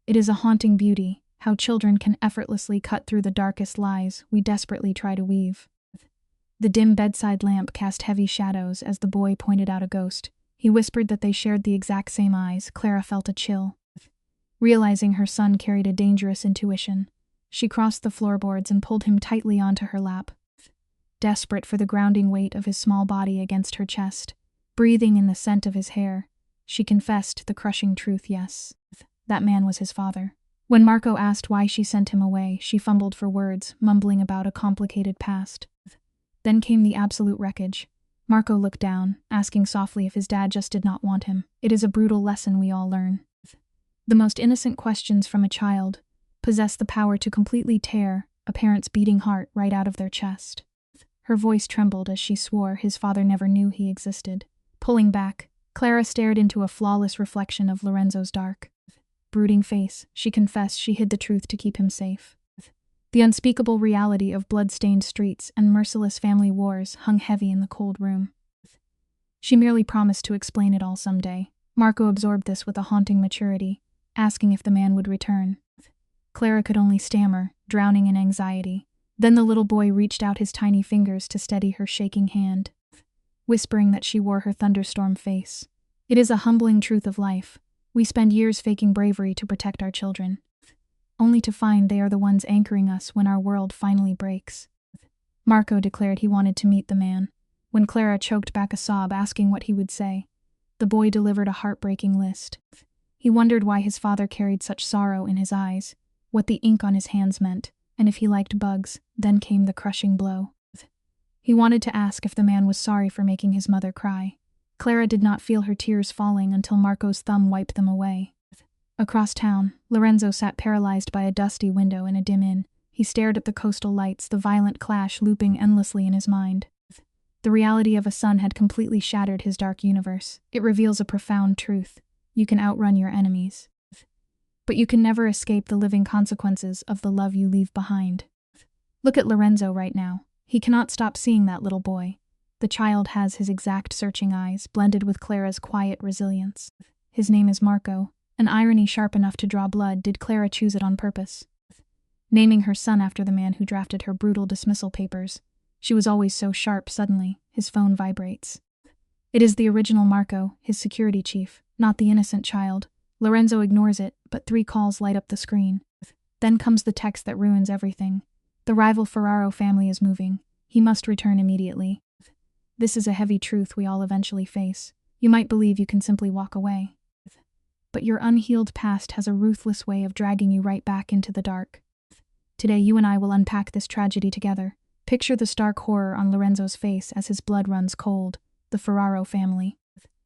It is a haunting beauty, how children can effortlessly cut through the darkest lies we desperately try to weave. The dim bedside lamp cast heavy shadows as the boy pointed out a ghost. He whispered that they shared the exact same eyes. Clara felt a chill. Realizing her son carried a dangerous intuition, she crossed the floorboards and pulled him tightly onto her lap. Desperate for the grounding weight of his small body against her chest, breathing in the scent of his hair, she confessed the crushing truth: yes, that man was his father. When Marco asked why she sent him away, she fumbled for words, mumbling about a complicated past. Then came the absolute wreckage. Marco looked down, asking softly if his dad just did not want him. It is a brutal lesson we all learn. The most innocent questions from a child possess the power to completely tear a parent's beating heart right out of their chest. Her voice trembled as she swore his father never knew he existed. Pulling back, Clara stared into a flawless reflection of Lorenzo's dark, brooding face. She confessed she hid the truth to keep him safe. The unspeakable reality of blood-stained streets and merciless family wars hung heavy in the cold room. She merely promised to explain it all someday. Marco absorbed this with a haunting maturity, asking if the man would return. Clara could only stammer, drowning in anxiety. Then the little boy reached out his tiny fingers to steady her shaking hand, whispering that she wore her thunderstorm face. It is a humbling truth of life. We spend years faking bravery to protect our children, only to find they are the ones anchoring us when our world finally breaks. Marco declared he wanted to meet the man. When Clara choked back a sob asking what he would say, the boy delivered a heartbreaking list. He wondered why his father carried such sorrow in his eyes, what the ink on his hands meant, and if he liked bugs. Then came the crushing blow. He wanted to ask if the man was sorry for making his mother cry. Clara did not feel her tears falling until Marco's thumb wiped them away. Across town, Lorenzo sat paralyzed by a dusty window in a dim inn. He stared at the coastal lights, the violent clash looping endlessly in his mind. The reality of a son had completely shattered his dark universe. It reveals a profound truth. You can outrun your enemies, but you can never escape the living consequences of the love you leave behind. Look at Lorenzo right now. He cannot stop seeing that little boy. The child has his exact searching eyes, blended with Clara's quiet resilience. His name is Marco. An irony sharp enough to draw blood. Did Clara choose it on purpose? Naming her son after the man who drafted her brutal dismissal papers. She was always so sharp. Suddenly, his phone vibrates. It is the original Marco, his security chief, not the innocent child. Lorenzo ignores it, but 3 calls light up the screen. Then comes the text that ruins everything. The rival Ferraro family is moving. He must return immediately. This is a heavy truth we all eventually face. You might believe you can simply walk away, but your unhealed past has a ruthless way of dragging you right back into the dark. Today, you and I will unpack this tragedy together. Picture the stark horror on Lorenzo's face as his blood runs cold. The Ferraro family.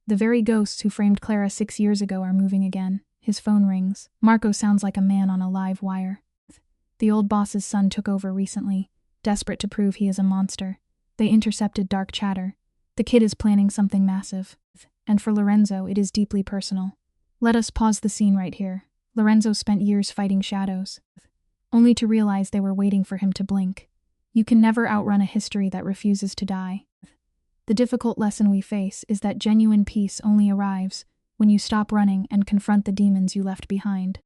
The very ghosts who framed Clara 6 years ago are moving again. His phone rings. Marco sounds like a man on a live wire. The old boss's son took over recently, desperate to prove he is a monster. They intercepted dark chatter. The kid is planning something massive. And for Lorenzo, it is deeply personal. Let us pause the scene right here. Lorenzo spent years fighting shadows, only to realize they were waiting for him to blink. You can never outrun a history that refuses to die. The difficult lesson we face is that genuine peace only arrives when you stop running and confront the demons you left behind.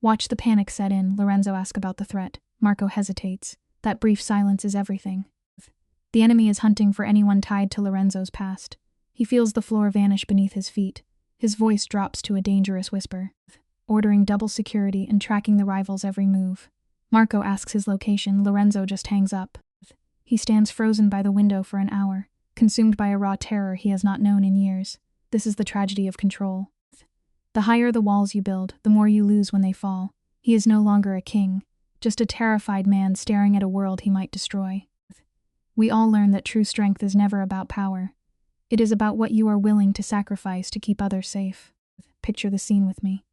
Watch the panic set in. Lorenzo asks about the threat. Marco hesitates. That brief silence is everything. The enemy is hunting for anyone tied to Lorenzo's past. He feels the floor vanish beneath his feet. His voice drops to a dangerous whisper, ordering double security and tracking the rival's every move. Marco asks his location. Lorenzo just hangs up. He stands frozen by the window for an hour, consumed by a raw terror he has not known in years. This is the tragedy of control. The higher the walls you build, the more you lose when they fall. He is no longer a king, just a terrified man staring at a world he might destroy. We all learn that true strength is never about power. It is about what you are willing to sacrifice to keep others safe. Picture the scene with me.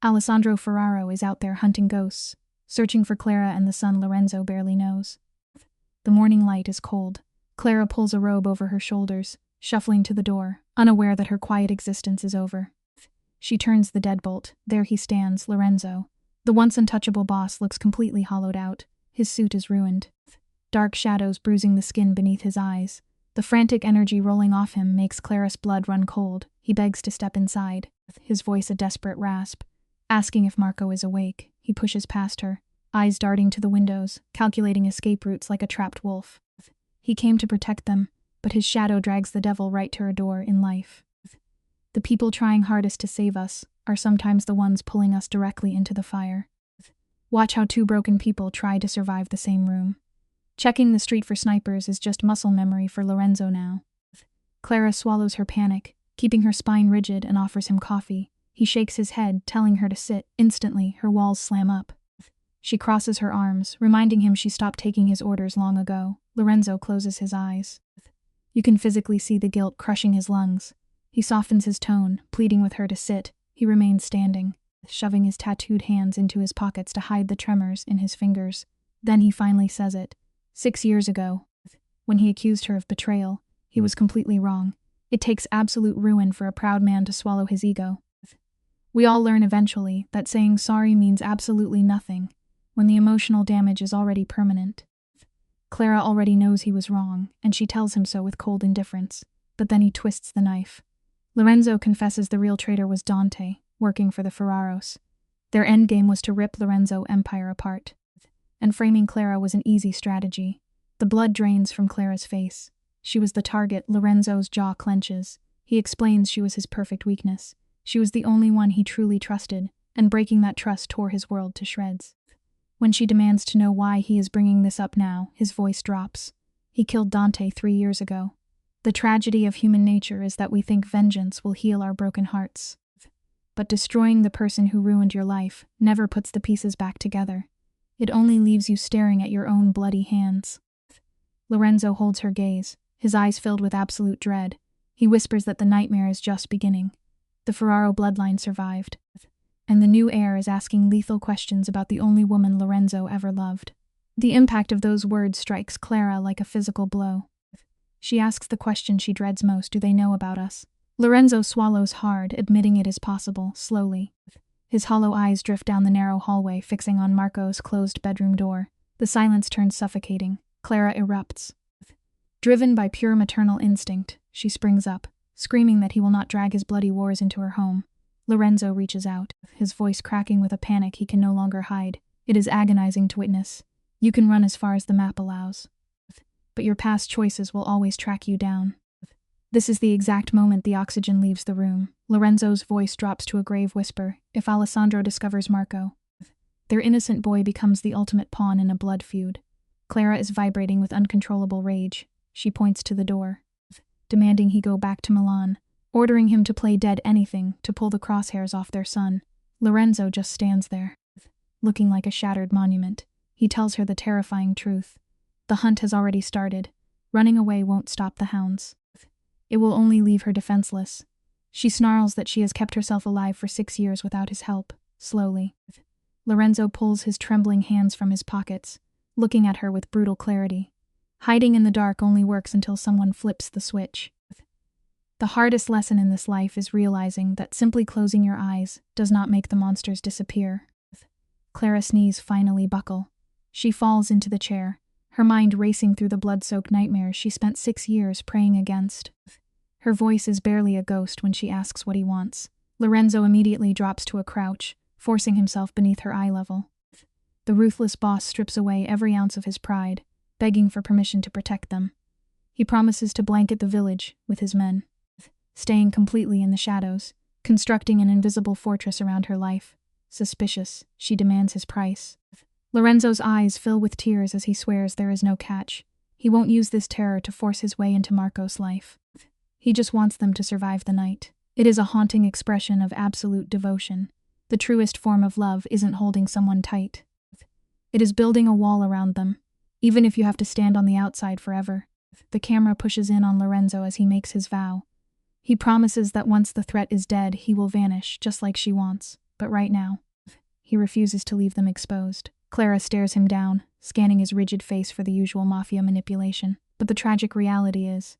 Alessandro Ferraro is out there hunting ghosts, searching for Clara and the son Lorenzo barely knows. The morning light is cold. Clara pulls a robe over her shoulders, shuffling to the door, unaware that her quiet existence is over. She turns the deadbolt. There he stands, Lorenzo. The once untouchable boss looks completely hollowed out. His suit is ruined, dark shadows bruising the skin beneath his eyes. The frantic energy rolling off him makes Clara's blood run cold. He begs to step inside, his voice a desperate rasp, asking if Marco is awake. He pushes past her, eyes darting to the windows, calculating escape routes like a trapped wolf. He came to protect them, but his shadow drags the devil right to her door in life. The people trying hardest to save us are sometimes the ones pulling us directly into the fire. Watch how 2 broken people try to survive the same room. Checking the street for snipers is just muscle memory for Lorenzo now. Clara swallows her panic, keeping her spine rigid, and offers him coffee. He shakes his head, telling her to sit. Instantly, her walls slam up. She crosses her arms, reminding him she stopped taking his orders long ago. Lorenzo closes his eyes. You can physically see the guilt crushing his lungs. He softens his tone, pleading with her to sit. He remains standing, shoving his tattooed hands into his pockets to hide the tremors in his fingers. Then he finally says it. 6 years ago, when he accused her of betrayal, he was completely wrong. It takes absolute ruin for a proud man to swallow his ego. We all learn eventually that saying sorry means absolutely nothing when the emotional damage is already permanent. Clara already knows he was wrong, and she tells him so with cold indifference, but then he twists the knife. Lorenzo confesses the real traitor was Dante, working for the Ferraros. Their endgame was to rip Lorenzo's empire apart, and framing Clara was an easy strategy. The blood drains from Clara's face. She was the target. Lorenzo's jaw clenches. He explains she was his perfect weakness. She was the only one he truly trusted, and breaking that trust tore his world to shreds. When she demands to know why he is bringing this up now, his voice drops. He killed Dante 3 years ago. The tragedy of human nature is that we think vengeance will heal our broken hearts. But destroying the person who ruined your life never puts the pieces back together. It only leaves you staring at your own bloody hands. Lorenzo holds her gaze, his eyes filled with absolute dread. He whispers that the nightmare is just beginning. The Ferraro bloodline survived, and the new heir is asking lethal questions about the only woman Lorenzo ever loved. The impact of those words strikes Clara like a physical blow. She asks the question she dreads most: do they know about us? Lorenzo swallows hard, admitting it is possible, slowly. His hollow eyes drift down the narrow hallway, fixing on Marco's closed bedroom door. The silence turns suffocating. Clara erupts. Driven by pure maternal instinct, she springs up, screaming that he will not drag his bloody wars into her home. Lorenzo reaches out, his voice cracking with a panic he can no longer hide. It is agonizing to witness. You can run as far as the map allows, but your past choices will always track you down. This is the exact moment the oxygen leaves the room. Lorenzo's voice drops to a grave whisper. If Alessandro discovers Marco, their innocent boy becomes the ultimate pawn in a blood feud. Clara is vibrating with uncontrollable rage. She points to the door, demanding he go back to Milan, ordering him to play dead anything to pull the crosshairs off their son. Lorenzo just stands there, looking like a shattered monument. He tells her the terrifying truth. The hunt has already started. Running away won't stop the hounds. It will only leave her defenseless. She snarls that she has kept herself alive for 6 years without his help. Slowly, Lorenzo pulls his trembling hands from his pockets, looking at her with brutal clarity. Hiding in the dark only works until someone flips the switch. The hardest lesson in this life is realizing that simply closing your eyes does not make the monsters disappear. Clara's knees finally buckle. She falls into the chair, her mind racing through the blood-soaked nightmares she spent 6 years praying against. Her voice is barely a ghost when she asks what he wants. Lorenzo immediately drops to a crouch, forcing himself beneath her eye level. The ruthless boss strips away every ounce of his pride, begging for permission to protect them. He promises to blanket the village with his men, staying completely in the shadows, constructing an invisible fortress around her life. Suspicious, she demands his price. Lorenzo's eyes fill with tears as he swears there is no catch. He won't use this terror to force his way into Marco's life. He just wants them to survive the night. It is a haunting expression of absolute devotion. The truest form of love isn't holding someone tight. It is building a wall around them, even if you have to stand on the outside forever. The camera pushes in on Lorenzo as he makes his vow. He promises that once the threat is dead, he will vanish, just like she wants. But right now, he refuses to leave them exposed. Clara stares him down, scanning his rigid face for the usual Mafia manipulation. But the tragic reality is,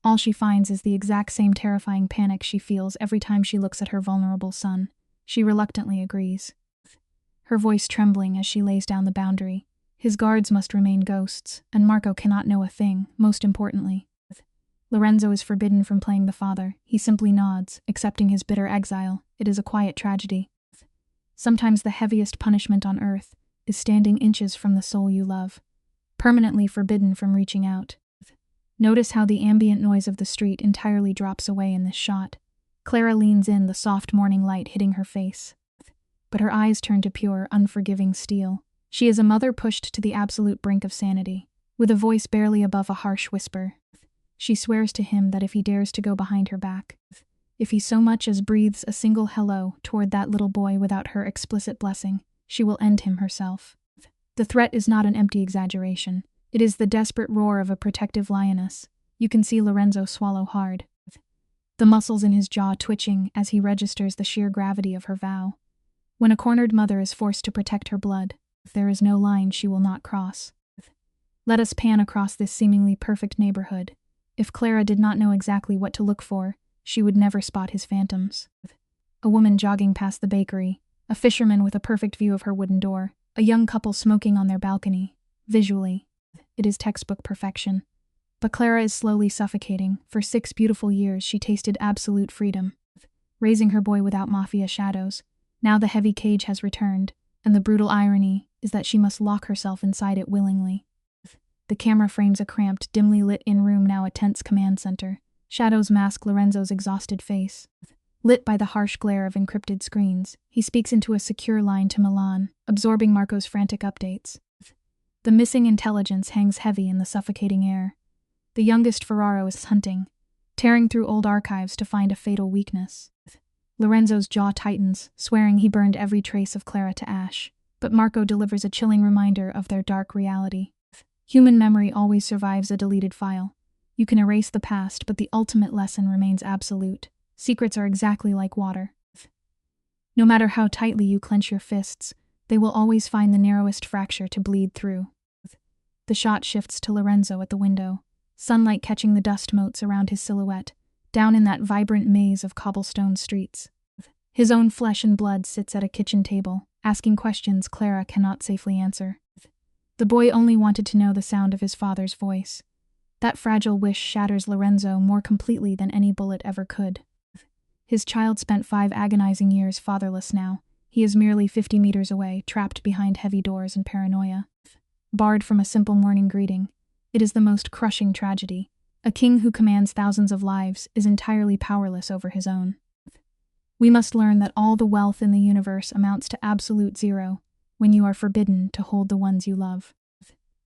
all she finds is the exact same terrifying panic she feels every time she looks at her vulnerable son. She reluctantly agrees, her voice trembling as she lays down the boundary. His guards must remain ghosts, and Marco cannot know a thing. Most importantly, Lorenzo is forbidden from playing the father. He simply nods, accepting his bitter exile. It is a quiet tragedy. Sometimes the heaviest punishment on earth is standing inches from the soul you love, permanently forbidden from reaching out. Notice how the ambient noise of the street entirely drops away in this shot. Clara leans in, the soft morning light hitting her face, but her eyes turn to pure, unforgiving steel. She is a mother pushed to the absolute brink of sanity. With a voice barely above a harsh whisper, she swears to him that if he dares to go behind her back, if he so much as breathes a single hello toward that little boy without her explicit blessing, she will end him herself. The threat is not an empty exaggeration. It is the desperate roar of a protective lioness. You can see Lorenzo swallow hard, the muscles in his jaw twitching as he registers the sheer gravity of her vow. When a cornered mother is forced to protect her blood, there is no line she will not cross. Let us pan across this seemingly perfect neighborhood. If Clara did not know exactly what to look for, she would never spot his phantoms. A woman jogging past the bakery, a fisherman with a perfect view of her wooden door, a young couple smoking on their balcony. Visually, it is textbook perfection. But Clara is slowly suffocating. For 6 beautiful years she tasted absolute freedom, raising her boy without Mafia shadows. Now the heavy cage has returned, and the brutal irony is that she must lock herself inside it willingly. The camera frames a cramped, dimly lit in-room, now a tense command center. Shadows mask Lorenzo's exhausted face. Lit by the harsh glare of encrypted screens, he speaks into a secure line to Milan, absorbing Marco's frantic updates. The missing intelligence hangs heavy in the suffocating air. The youngest Ferraro is hunting, tearing through old archives to find a fatal weakness. Lorenzo's jaw tightens, swearing he burned every trace of Clara to ash. But Marco delivers a chilling reminder of their dark reality. Human memory always survives a deleted file. You can erase the past, but the ultimate lesson remains absolute. Secrets are exactly like water. No matter how tightly you clench your fists, they will always find the narrowest fracture to bleed through. The shot shifts to Lorenzo at the window, sunlight catching the dust motes around his silhouette, down in that vibrant maze of cobblestone streets. His own flesh and blood sits at a kitchen table, asking questions Clara cannot safely answer. The boy only wanted to know the sound of his father's voice. That fragile wish shatters Lorenzo more completely than any bullet ever could. His child spent 5 agonizing years fatherless now. He is merely 50 meters away, trapped behind heavy doors and paranoia. Barred from a simple morning greeting. It is the most crushing tragedy. A king who commands thousands of lives is entirely powerless over his own. We must learn that all the wealth in the universe amounts to absolute zero when you are forbidden to hold the ones you love.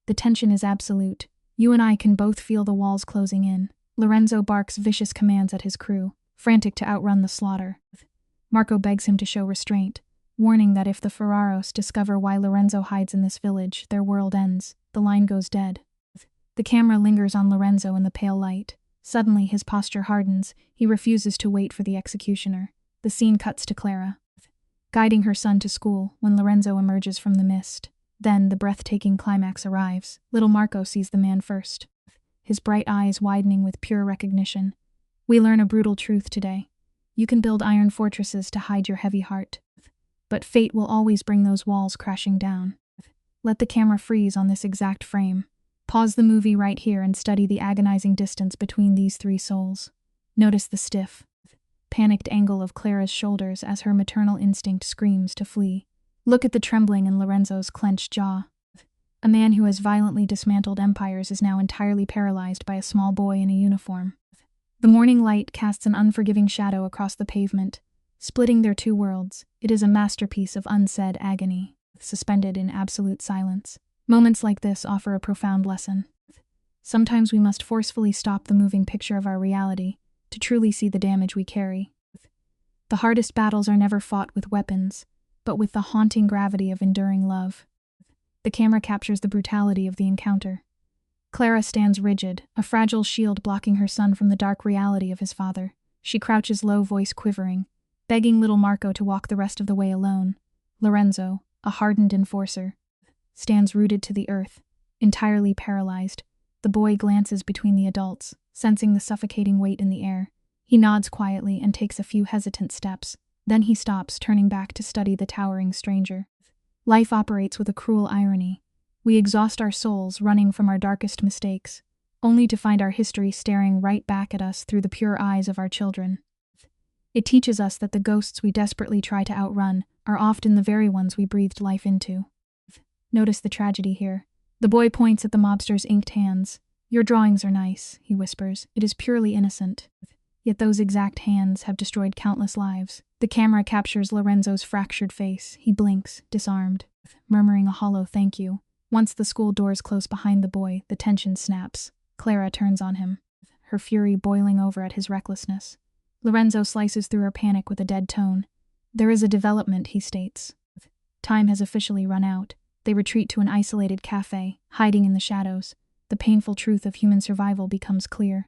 The tension is absolute. You and I can both feel the walls closing in. Lorenzo barks vicious commands at his crew, frantic to outrun the slaughter. Marco begs him to show restraint, warning that if the Ferraros discover why Lorenzo hides in this village, their world ends. The line goes dead. The camera lingers on Lorenzo in the pale light. Suddenly his posture hardens. He refuses to wait for the executioner. The scene cuts to Clara, guiding her son to school when Lorenzo emerges from the mist. Then the breathtaking climax arrives. Little Marco sees the man first, his bright eyes widening with pure recognition. We learn a brutal truth today. You can build iron fortresses to hide your heavy heart, but fate will always bring those walls crashing down. Let the camera freeze on this exact frame. Pause the movie right here and study the agonizing distance between these 3 souls. Notice the stiff, panicked angle of Clara's shoulders as her maternal instinct screams to flee. Look at the trembling in Lorenzo's clenched jaw. A man who has violently dismantled empires is now entirely paralyzed by a small boy in a uniform. The morning light casts an unforgiving shadow across the pavement, splitting their 2 worlds. It is a masterpiece of unsaid agony, suspended in absolute silence. Moments like this offer a profound lesson. Sometimes we must forcefully stop the moving picture of our reality to truly see the damage we carry. The hardest battles are never fought with weapons, but with the haunting gravity of enduring love. The camera captures the brutality of the encounter. Clara stands rigid, a fragile shield blocking her son from the dark reality of his father. She crouches low, voice quivering, begging little Marco to walk the rest of the way alone. Lorenzo, a hardened enforcer, stands rooted to the earth, entirely paralyzed. The boy glances between the adults, sensing the suffocating weight in the air. He nods quietly and takes a few hesitant steps. Then he stops, turning back to study the towering stranger. Life operates with a cruel irony. We exhaust our souls running from our darkest mistakes, only to find our history staring right back at us through the pure eyes of our children. It teaches us that the ghosts we desperately try to outrun are often the very ones we breathed life into. Notice the tragedy here. The boy points at the mobster's inked hands. "Your drawings are nice," he whispers. "It is purely innocent. Yet those exact hands have destroyed countless lives." The camera captures Lorenzo's fractured face. He blinks, disarmed, murmuring a hollow thank you. Once the school doors close behind the boy, the tension snaps. Clara turns on him, her fury boiling over at his recklessness. Lorenzo slices through her panic with a dead tone. "There is a development," he states. "Time has officially run out." They retreat to an isolated cafe, hiding in the shadows. the painful truth of human survival becomes clear.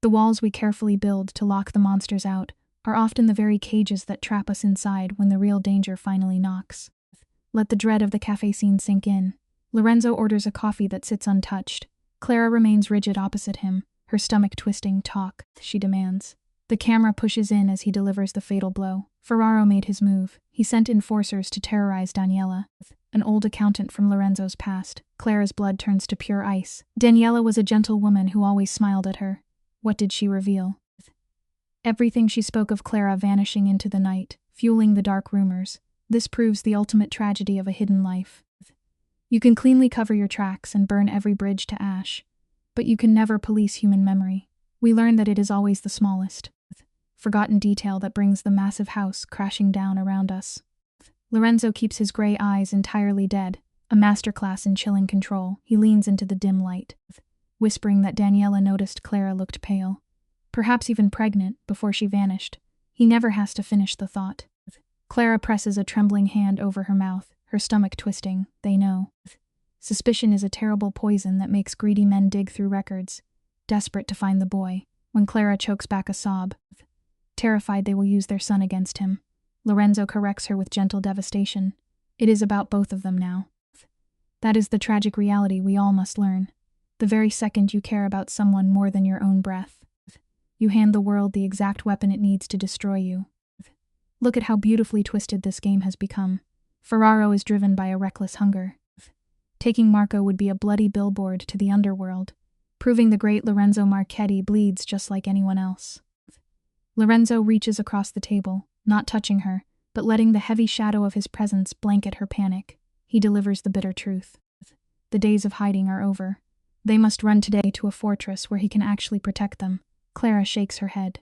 The walls we carefully build to lock the monsters out are often the very cages that trap us inside when the real danger finally knocks. Let the dread of the cafe scene sink in. Lorenzo orders a coffee that sits untouched. Clara remains rigid opposite him, her stomach twisting. "Talk," she demands. The camera pushes in as he delivers the fatal blow. Ferraro made his move. He sent enforcers to terrorize Daniela, an old accountant from Lorenzo's past. Clara's blood turns to pure ice. Daniela was a gentle woman who always smiled at her. What did she reveal? Everything she spoke of Clara vanishing into the night, fueling the dark rumors. This proves the ultimate tragedy of a hidden life. You can cleanly cover your tracks and burn every bridge to ash, but you can never police human memory. We learn that it is always the smallest, forgotten detail that brings the massive house crashing down around us. Lorenzo keeps his gray eyes entirely dead, a masterclass in chilling control. He leans into the dim light, whispering that Daniela noticed Clara looked pale, perhaps even pregnant, before she vanished. He never has to finish the thought. Clara presses a trembling hand over her mouth, her stomach twisting. They know. Suspicion is a terrible poison that makes greedy men dig through records, desperate to find the boy. When Clara chokes back a sob, terrified they will use their son against him, Lorenzo corrects her with gentle devastation. It is about both of them now. That is the tragic reality we all must learn. The very second you care about someone more than your own breath, you hand the world the exact weapon it needs to destroy you. Look at how beautifully twisted this game has become. Ferraro is driven by a reckless hunger. Taking Marco would be a bloody billboard to the Underworld, proving the great Lorenzo Marchetti bleeds just like anyone else. Lorenzo reaches across the table, not touching her, but letting the heavy shadow of his presence blanket her panic. He delivers the bitter truth. The days of hiding are over. They must run today to a fortress where he can actually protect them. Clara shakes her head,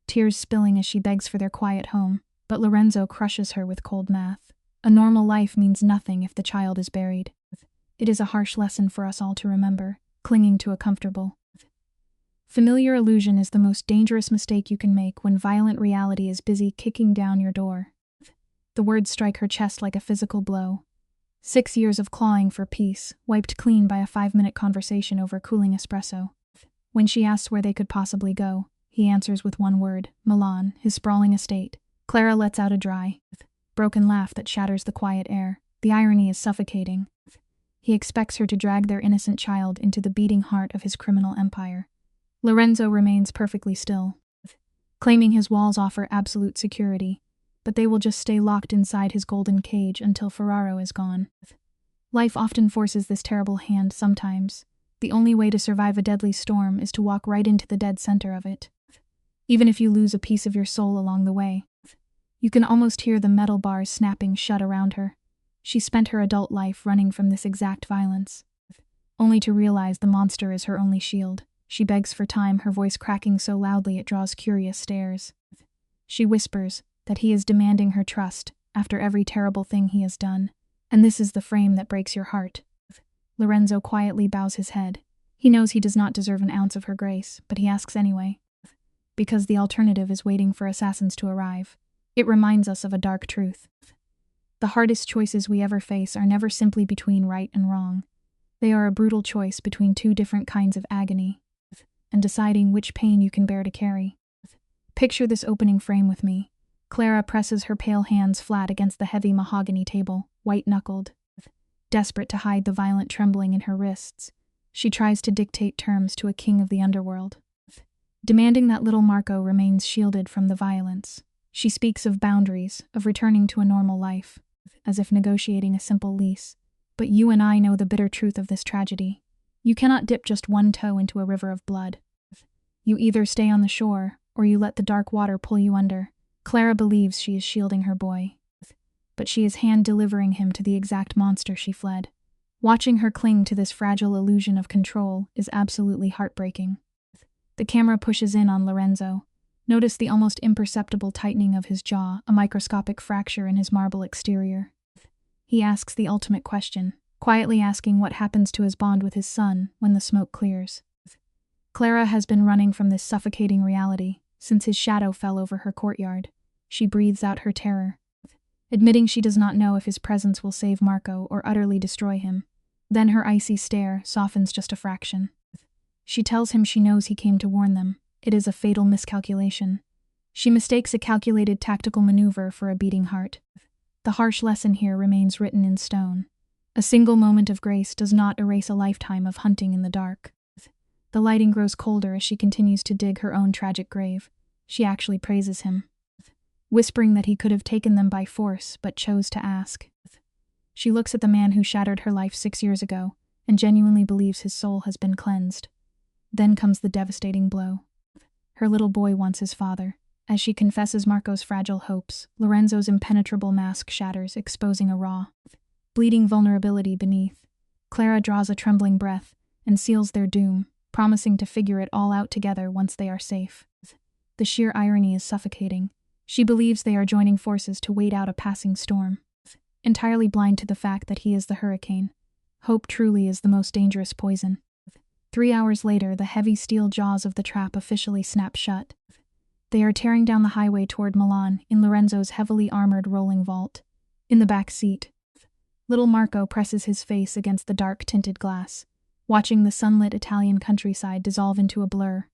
tears spilling as she begs for their quiet home, but Lorenzo crushes her with cold math. A normal life means nothing if the child is buried. It is a harsh lesson for us all to remember, clinging to a comfortable, familiar illusion is the most dangerous mistake you can make when violent reality is busy kicking down your door. The words strike her chest like a physical blow. 6 years of clawing for peace, wiped clean by a 5-minute conversation over cooling espresso. When she asks where they could possibly go, he answers with one word: Milan, his sprawling estate. Clara lets out a dry, broken laugh that shatters the quiet air. The irony is suffocating. He expects her to drag their innocent child into the beating heart of his criminal empire. Lorenzo remains perfectly still, claiming his walls offer absolute security, but they will just stay locked inside his golden cage until Ferraro is gone. Life often forces this terrible hand sometimes. The only way to survive a deadly storm is to walk right into the dead center of it. Even if you lose a piece of your soul along the way, you can almost hear the metal bars snapping shut around her. She spent her adult life running from this exact violence, only to realize the monster is her only shield. She begs for time, her voice cracking so loudly it draws curious stares. She whispers that he is demanding her trust after every terrible thing he has done, and this is the frame that breaks your heart. Lorenzo quietly bows his head. He knows he does not deserve an ounce of her grace, but he asks anyway, because the alternative is waiting for assassins to arrive. It reminds us of a dark truth. The hardest choices we ever face are never simply between right and wrong. They are a brutal choice between two different kinds of agony, and deciding which pain you can bear to carry. Picture this opening frame with me. Clara presses her pale hands flat against the heavy mahogany table, white-knuckled. Desperate to hide the violent trembling in her wrists, she tries to dictate terms to a king of the underworld, demanding that little Marco remains shielded from the violence. She speaks of boundaries, of returning to a normal life, as if negotiating a simple lease. But you and I know the bitter truth of this tragedy. You cannot dip just one toe into a river of blood. You either stay on the shore, or you let the dark water pull you under. Clara believes she is shielding her boy, but she is hand-delivering him to the exact monster she fled. Watching her cling to this fragile illusion of control is absolutely heartbreaking. The camera pushes in on Lorenzo. Notice the almost imperceptible tightening of his jaw, a microscopic fracture in his marble exterior. He asks the ultimate question, quietly asking what happens to his bond with his son when the smoke clears. Clara has been running from this suffocating reality since his shadow fell over her courtyard. She breathes out her terror, admitting she does not know if his presence will save Marco or utterly destroy him. Then her icy stare softens just a fraction. She tells him she knows he came to warn them. It is a fatal miscalculation. She mistakes a calculated tactical maneuver for a beating heart. The harsh lesson here remains written in stone. A single moment of grace does not erase a lifetime of hunting in the dark. The lighting grows colder as she continues to dig her own tragic grave. She actually praises him, whispering that he could have taken them by force but chose to ask. She looks at the man who shattered her life 6 years ago and genuinely believes his soul has been cleansed. Then comes the devastating blow. Her little boy wants his father. As she confesses Marco's fragile hopes, Lorenzo's impenetrable mask shatters, exposing a raw, bleeding vulnerability beneath. Clara draws a trembling breath and seals their doom, promising to figure it all out together once they are safe. The sheer irony is suffocating. She believes they are joining forces to wait out a passing storm, entirely blind to the fact that he is the hurricane. Hope truly is the most dangerous poison. 3 hours later, the heavy steel jaws of the trap officially snap shut. They are tearing down the highway toward Milan in Lorenzo's heavily armored rolling vault. In the back seat, little Marco presses his face against the dark-tinted glass, watching the sunlit Italian countryside dissolve into a blur.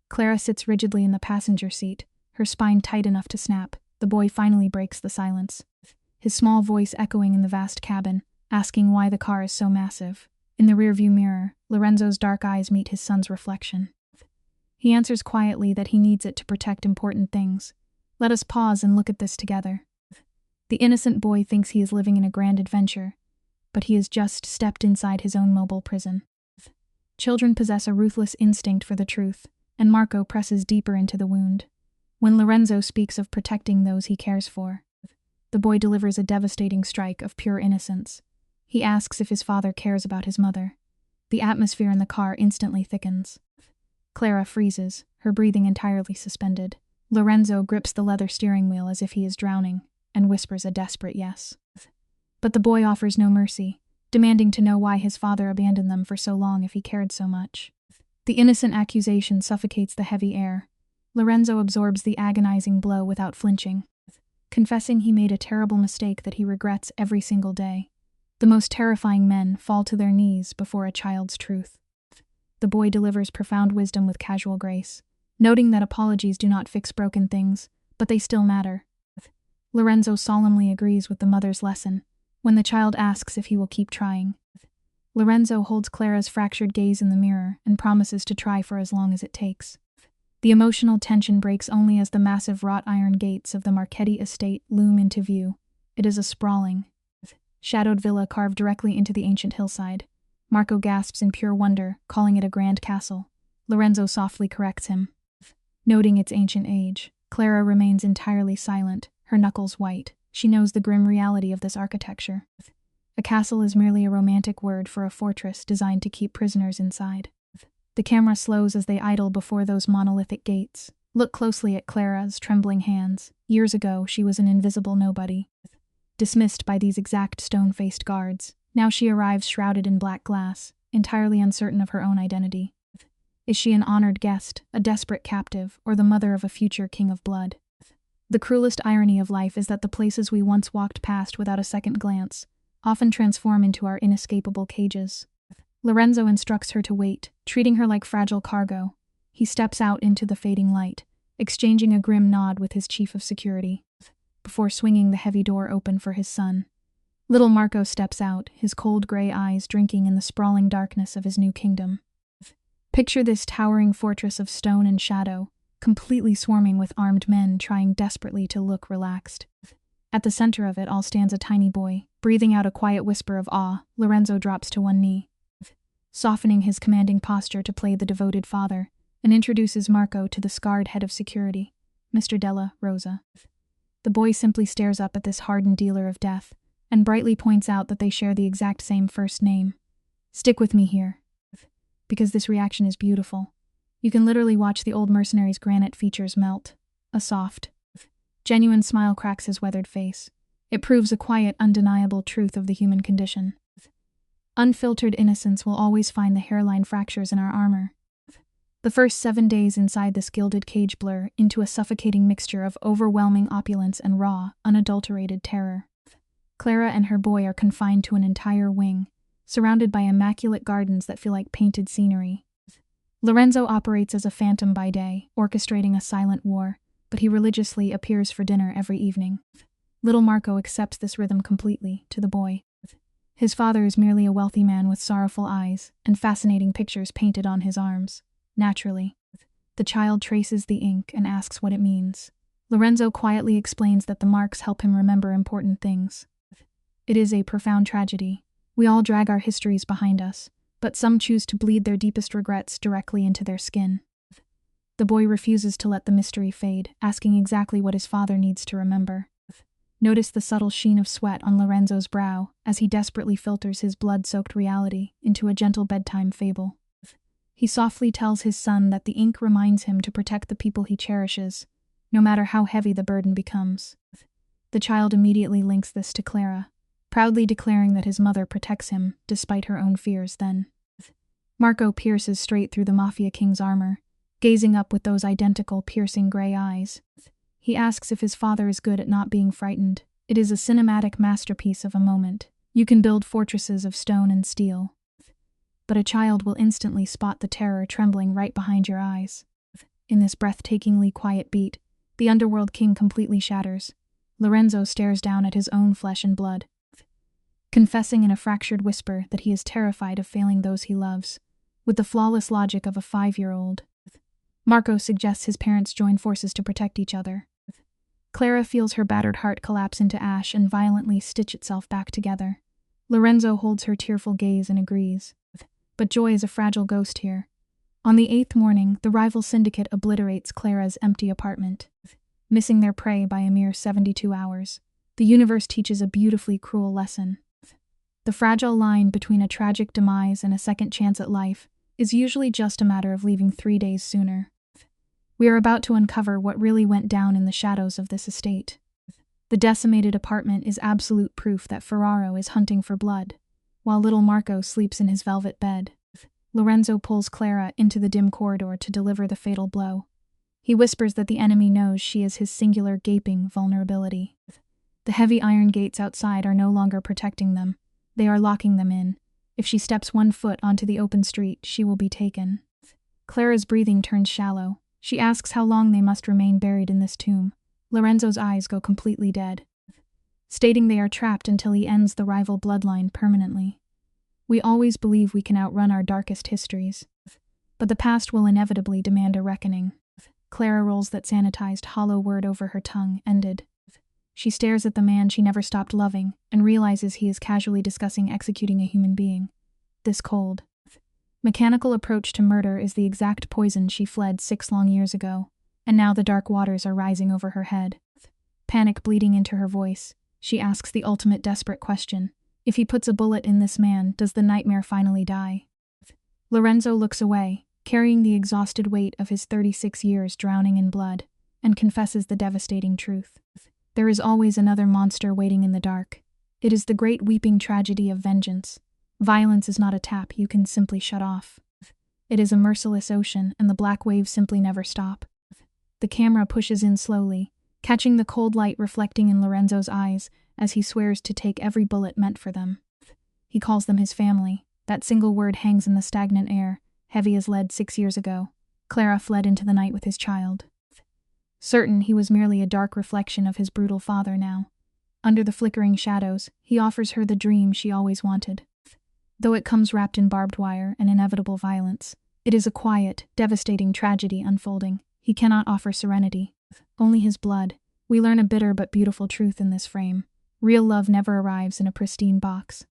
Clara sits rigidly in the passenger seat, her spine tight enough to snap. The boy finally breaks the silence, his small voice echoing in the vast cabin, asking why the car is so massive. In the rearview mirror, Lorenzo's dark eyes meet his son's reflection. He answers quietly that he needs it to protect important things. Let us pause and look at this together. The innocent boy thinks he is living in a grand adventure, but he has just stepped inside his own mobile prison. Children possess a ruthless instinct for the truth, and Marco presses deeper into the wound. When Lorenzo speaks of protecting those he cares for, the boy delivers a devastating strike of pure innocence. He asks if his father cares about his mother. The atmosphere in the car instantly thickens. Clara freezes, her breathing entirely suspended. Lorenzo grips the leather steering wheel as if he is drowning, and whispers a desperate yes. But the boy offers no mercy, demanding to know why his father abandoned them for so long if he cared so much. The innocent accusation suffocates the heavy air. Lorenzo absorbs the agonizing blow without flinching, confessing he made a terrible mistake that he regrets every single day. The most terrifying men fall to their knees before a child's truth. The boy delivers profound wisdom with casual grace, noting that apologies do not fix broken things, but they still matter. Lorenzo solemnly agrees with the mother's lesson when the child asks if he will keep trying. Lorenzo holds Clara's fractured gaze in the mirror and promises to try for as long as it takes. The emotional tension breaks only as the massive wrought iron gates of the Marchetti estate loom into view. It is a sprawling, shadowed villa carved directly into the ancient hillside. Marco gasps in pure wonder, calling it a grand castle. Lorenzo softly corrects him, noting its ancient age. Clara remains entirely silent, her knuckles white. She knows the grim reality of this architecture. A castle is merely a romantic word for a fortress designed to keep prisoners inside. The camera slows as they idle before those monolithic gates. Look closely at Clara's trembling hands. Years ago, she was an invisible nobody, dismissed by these exact stone-faced guards. Now she arrives shrouded in black glass, entirely uncertain of her own identity. Is she an honored guest, a desperate captive, or the mother of a future king of blood? The cruelest irony of life is that the places we once walked past without a second glance often transform into our inescapable cages. Lorenzo instructs her to wait, treating her like fragile cargo. He steps out into the fading light, exchanging a grim nod with his chief of security, before swinging the heavy door open for his son. Little Marco steps out, his cold gray eyes drinking in the sprawling darkness of his new kingdom. Picture this towering fortress of stone and shadow, completely swarming with armed men trying desperately to look relaxed. At the center of it all stands a tiny boy, breathing out a quiet whisper of awe. Lorenzo drops to one knee, softening his commanding posture to play the devoted father, and introduces Marco to the scarred head of security, Mr. Della Rosa. The boy simply stares up at this hardened dealer of death, and brightly points out that they share the exact same first name. Stick with me here, because this reaction is beautiful. You can literally watch the old mercenary's granite features melt. A soft, genuine smile cracks his weathered face. It proves a quiet, undeniable truth of the human condition. Unfiltered innocence will always find the hairline fractures in our armor. The first 7 days inside this gilded cage blur into a suffocating mixture of overwhelming opulence and raw, unadulterated terror. Clara and her boy are confined to an entire wing, surrounded by immaculate gardens that feel like painted scenery. Lorenzo operates as a phantom by day, orchestrating a silent war, but he religiously appears for dinner every evening. Little Marco accepts this rhythm completely, to the boy. His father is merely a wealthy man with sorrowful eyes and fascinating pictures painted on his arms. Naturally, the child traces the ink and asks what it means. Lorenzo quietly explains that the marks help him remember important things. It is a profound tragedy. We all drag our histories behind us, but some choose to bleed their deepest regrets directly into their skin. The boy refuses to let the mystery fade, asking exactly what his father needs to remember. Notice the subtle sheen of sweat on Lorenzo's brow as he desperately filters his blood-soaked reality into a gentle bedtime fable. He softly tells his son that the ink reminds him to protect the people he cherishes, no matter how heavy the burden becomes. The child immediately links this to Clara, proudly declaring that his mother protects him despite her own fears. Then Marco pierces straight through the Mafia king's armor, gazing up with those identical piercing gray eyes. He asks if his father is good at not being frightened. It is a cinematic masterpiece of a moment. You can build fortresses of stone and steel, but a child will instantly spot the terror trembling right behind your eyes. In this breathtakingly quiet beat, the Underworld king completely shatters. Lorenzo stares down at his own flesh and blood, confessing in a fractured whisper that he is terrified of failing those he loves. With the flawless logic of a 5-year-old, Marco suggests his parents join forces to protect each other. Clara feels her battered heart collapse into ash and violently stitch itself back together. Lorenzo holds her tearful gaze and agrees. But joy is a fragile ghost here. On the 8th morning, the rival syndicate obliterates Clara's empty apartment, missing their prey by a mere 72 hours. The universe teaches a beautifully cruel lesson. The fragile line between a tragic demise and a second chance at life is usually just a matter of leaving 3 days sooner. We are about to uncover what really went down in the shadows of this estate. The decimated apartment is absolute proof that Ferraro is hunting for blood, while little Marco sleeps in his velvet bed. Lorenzo pulls Clara into the dim corridor to deliver the fatal blow. He whispers that the enemy knows she is his singular gaping vulnerability. The heavy iron gates outside are no longer protecting them. They are locking them in. If she steps 1 foot onto the open street, she will be taken. Clara's breathing turns shallow. She asks how long they must remain buried in this tomb. Lorenzo's eyes go completely dead, stating they are trapped until he ends the rival bloodline permanently. We always believe we can outrun our darkest histories, but the past will inevitably demand a reckoning. Clara rolls that sanitized hollow word over her tongue, ended. She stares at the man she never stopped loving and realizes he is casually discussing executing a human being. This cold, mechanical approach to murder is the exact poison she fled 6 long years ago, and now the dark waters are rising over her head. Panic bleeding into her voice, she asks the ultimate desperate question. If he puts a bullet in this man, does the nightmare finally die? Lorenzo looks away, carrying the exhausted weight of his 36 years drowning in blood, and confesses the devastating truth. There is always another monster waiting in the dark. It is the great weeping tragedy of vengeance. Violence is not a tap you can simply shut off. It is a merciless ocean, and the black waves simply never stop. The camera pushes in slowly, catching the cold light reflecting in Lorenzo's eyes as he swears to take every bullet meant for them. He calls them his family. That single word hangs in the stagnant air, heavy as lead 6 years ago. Clara fled into the night with his child, certain he was merely a dark reflection of his brutal father now. Under the flickering shadows, he offers her the dream she always wanted. Though it comes wrapped in barbed wire and inevitable violence, it is a quiet, devastating tragedy unfolding. He cannot offer serenity, only his blood. We learn a bitter but beautiful truth in this frame. Real love never arrives in a pristine box.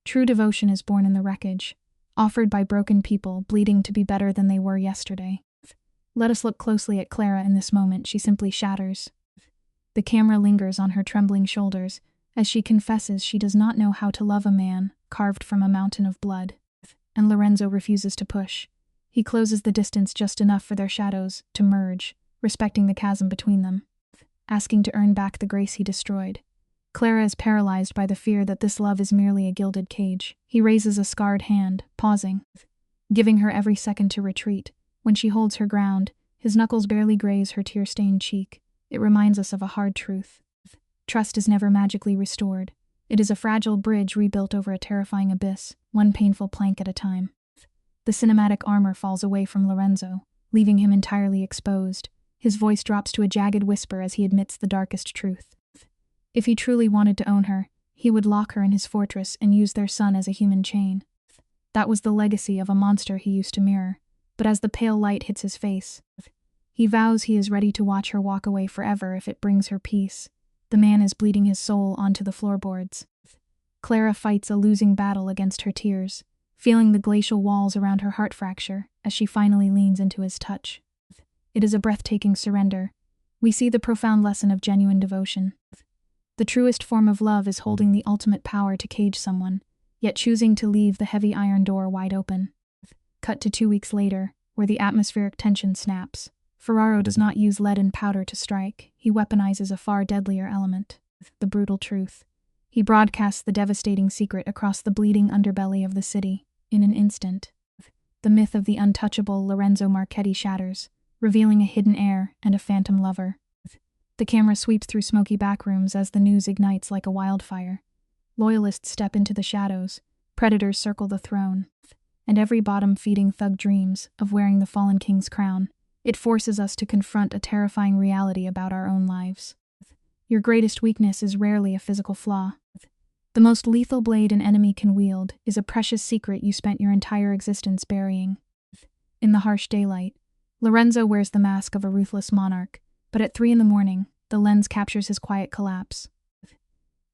True devotion is born in the wreckage, offered by broken people bleeding to be better than they were yesterday. Let us look closely at Clara in this moment. She simply shatters. The camera lingers on her trembling shoulders as she confesses she does not know how to love a man carved from a mountain of blood. And Lorenzo refuses to push. He closes the distance just enough for their shadows to merge, respecting the chasm between them, asking to earn back the grace he destroyed. Clara is paralyzed by the fear that this love is merely a gilded cage. He raises a scarred hand, pausing, giving her every second to retreat. When she holds her ground, his knuckles barely graze her tear-stained cheek. It reminds us of a hard truth. Trust is never magically restored. It is a fragile bridge rebuilt over a terrifying abyss, one painful plank at a time. The cinematic armor falls away from Lorenzo, leaving him entirely exposed. His voice drops to a jagged whisper as he admits the darkest truth. If he truly wanted to own her, he would lock her in his fortress and use their son as a human chain. That was the legacy of a monster he used to mirror. But as the pale light hits his face, he vows he is ready to watch her walk away forever if it brings her peace. The man is bleeding his soul onto the floorboards. Clara fights a losing battle against her tears, feeling the glacial walls around her heart fracture as she finally leans into his touch. It is a breathtaking surrender. We see the profound lesson of genuine devotion. The truest form of love is holding the ultimate power to cage someone, yet choosing to leave the heavy iron door wide open. Cut to 2 weeks later, where the atmospheric tension snaps. Ferraro does not use lead and powder to strike. He weaponizes a far deadlier element, the brutal truth. He broadcasts the devastating secret across the bleeding underbelly of the city. In an instant, the myth of the untouchable Lorenzo Marchetti shatters, revealing a hidden heir and a phantom lover. The camera sweeps through smoky backrooms as the news ignites like a wildfire. Loyalists step into the shadows, predators circle the throne, and every bottom-feeding thug dreams of wearing the fallen king's crown. It forces us to confront a terrifying reality about our own lives. Your greatest weakness is rarely a physical flaw. The most lethal blade an enemy can wield is a precious secret you spent your entire existence burying. In the harsh daylight, Lorenzo wears the mask of a ruthless monarch, but at 3 a.m, the lens captures his quiet collapse.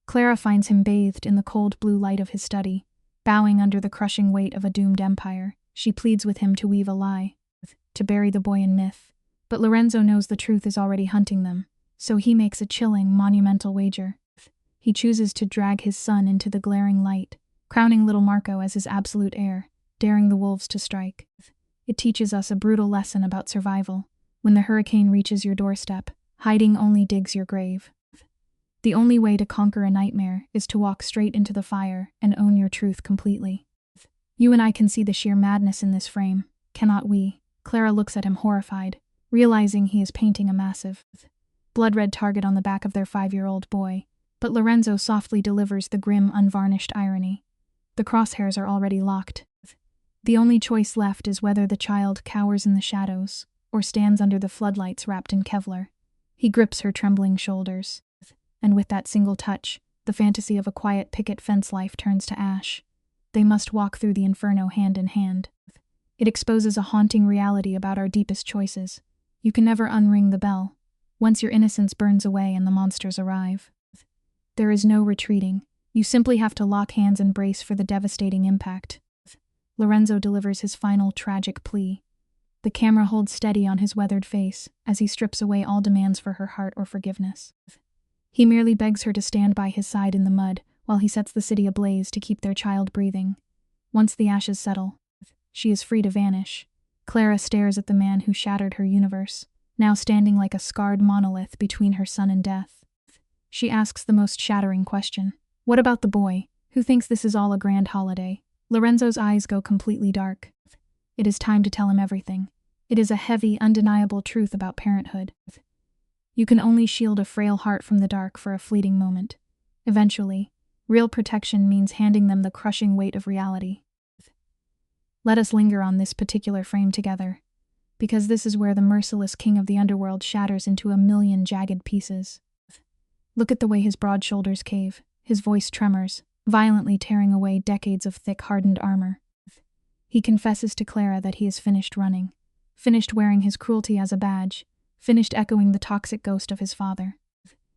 Clara finds him bathed in the cold blue light of his study, bowing under the crushing weight of a doomed empire. She pleads with him to weave a lie, to bury the boy in myth. But Lorenzo knows the truth is already hunting them, so he makes a chilling, monumental wager. He chooses to drag his son into the glaring light, crowning little Marco as his absolute heir, daring the wolves to strike. It teaches us a brutal lesson about survival. When the hurricane reaches your doorstep, hiding only digs your grave. The only way to conquer a nightmare is to walk straight into the fire and own your truth completely. You and I can see the sheer madness in this frame, cannot we? Clara looks at him horrified, realizing he is painting a massive, blood-red target on the back of their 5-year-old boy, but Lorenzo softly delivers the grim, unvarnished irony. The crosshairs are already locked. The only choice left is whether the child cowers in the shadows or stands under the floodlights wrapped in Kevlar. He grips her trembling shoulders, and with that single touch, the fantasy of a quiet picket fence life turns to ash. They must walk through the inferno hand in hand. It exposes a haunting reality about our deepest choices. You can never unring the bell. Once your innocence burns away and the monsters arrive, there is no retreating. You simply have to lock hands and brace for the devastating impact. Lorenzo delivers his final tragic plea. The camera holds steady on his weathered face as he strips away all demands for her heart or forgiveness. He merely begs her to stand by his side in the mud while he sets the city ablaze to keep their child breathing. Once the ashes settle, she is free to vanish. Clara stares at the man who shattered her universe, now standing like a scarred monolith between her son and death. She asks the most shattering question. What about the boy, who thinks this is all a grand holiday? Lorenzo's eyes go completely dark. It is time to tell him everything. It is a heavy, undeniable truth about parenthood. You can only shield a frail heart from the dark for a fleeting moment. Eventually, real protection means handing them the crushing weight of reality. Let us linger on this particular frame together, because this is where the merciless king of the underworld shatters into a million jagged pieces. Look at the way his broad shoulders cave, his voice tremors, violently tearing away decades of thick, hardened armor. He confesses to Clara that he is finished running, finished wearing his cruelty as a badge, finished echoing the toxic ghost of his father.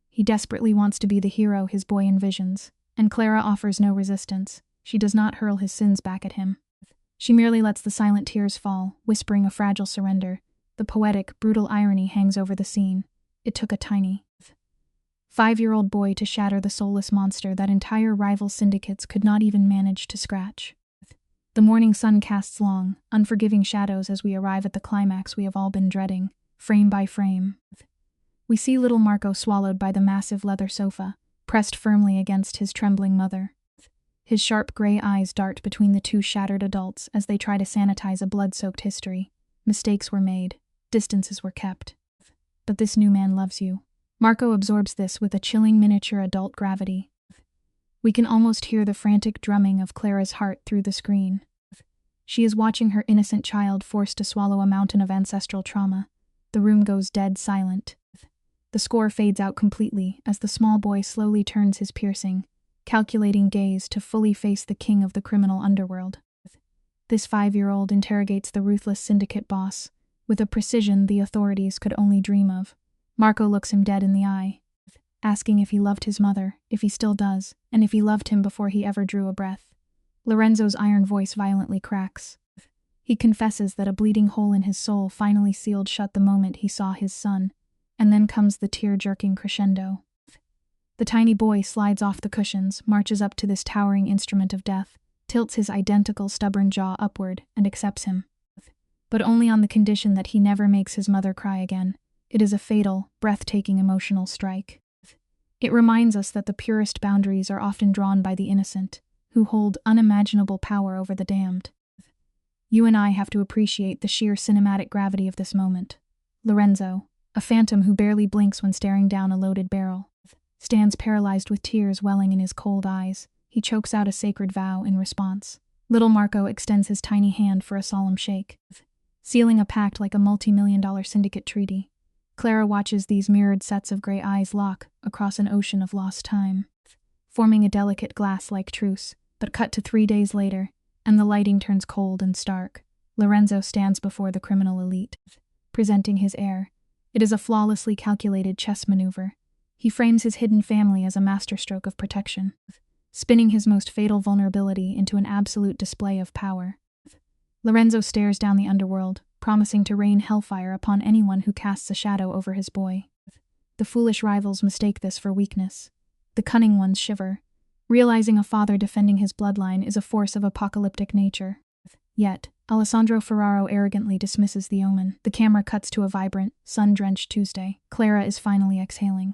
He desperately wants to be the hero his boy envisions, and Clara offers no resistance. She does not hurl his sins back at him. She merely lets the silent tears fall, whispering a fragile surrender. The poetic, brutal irony hangs over the scene. It took a tiny 5-year-old boy to shatter the soulless monster that entire rival syndicates could not even manage to scratch. The morning sun casts long, unforgiving shadows as we arrive at the climax we have all been dreading, frame by frame. We see little Marco swallowed by the massive leather sofa, pressed firmly against his trembling mother. His sharp gray eyes dart between the two shattered adults as they try to sanitize a blood-soaked history. Mistakes were made, distances were kept. But this new man loves you. Marco absorbs this with a chilling miniature adult gravity. We can almost hear the frantic drumming of Clara's heart through the screen. She is watching her innocent child forced to swallow a mountain of ancestral trauma. The room goes dead silent. The score fades out completely as the small boy slowly turns his piercing, calculating gaze to fully face the king of the criminal underworld. This 5-year-old interrogates the ruthless syndicate boss with a precision the authorities could only dream of. Marco looks him dead in the eye, asking if he loved his mother, if he still does, and if he loved him before he ever drew a breath. Lorenzo's iron voice violently cracks. He confesses that a bleeding hole in his soul finally sealed shut the moment he saw his son, and then comes the tear-jerking crescendo. The tiny boy slides off the cushions, marches up to this towering instrument of death, tilts his identical stubborn jaw upward, and accepts him. But only on the condition that he never makes his mother cry again. It is a fatal, breathtaking emotional strike. It reminds us that the purest boundaries are often drawn by the innocent, who hold unimaginable power over the damned. You and I have to appreciate the sheer cinematic gravity of this moment. Lorenzo, a phantom who barely blinks when staring down a loaded barrel, stands paralyzed with tears welling in his cold eyes. He chokes out a sacred vow in response. Little Marco extends his tiny hand for a solemn shake, sealing a pact like a multi-million-dollar syndicate treaty. Clara watches these mirrored sets of gray eyes lock across an ocean of lost time, forming a delicate glass-like truce. But cut to 3 days later, and the lighting turns cold and stark. Lorenzo stands before the criminal elite, presenting his heir. It is a flawlessly calculated chess maneuver. He frames his hidden family as a masterstroke of protection, spinning his most fatal vulnerability into an absolute display of power. Lorenzo stares down the underworld, promising to rain hellfire upon anyone who casts a shadow over his boy. The foolish rivals mistake this for weakness. The cunning ones shiver, realizing a father defending his bloodline is a force of apocalyptic nature. Yet, Alessandro Ferraro arrogantly dismisses the omen. The camera cuts to a vibrant, sun-drenched Tuesday. Clara is finally exhaling,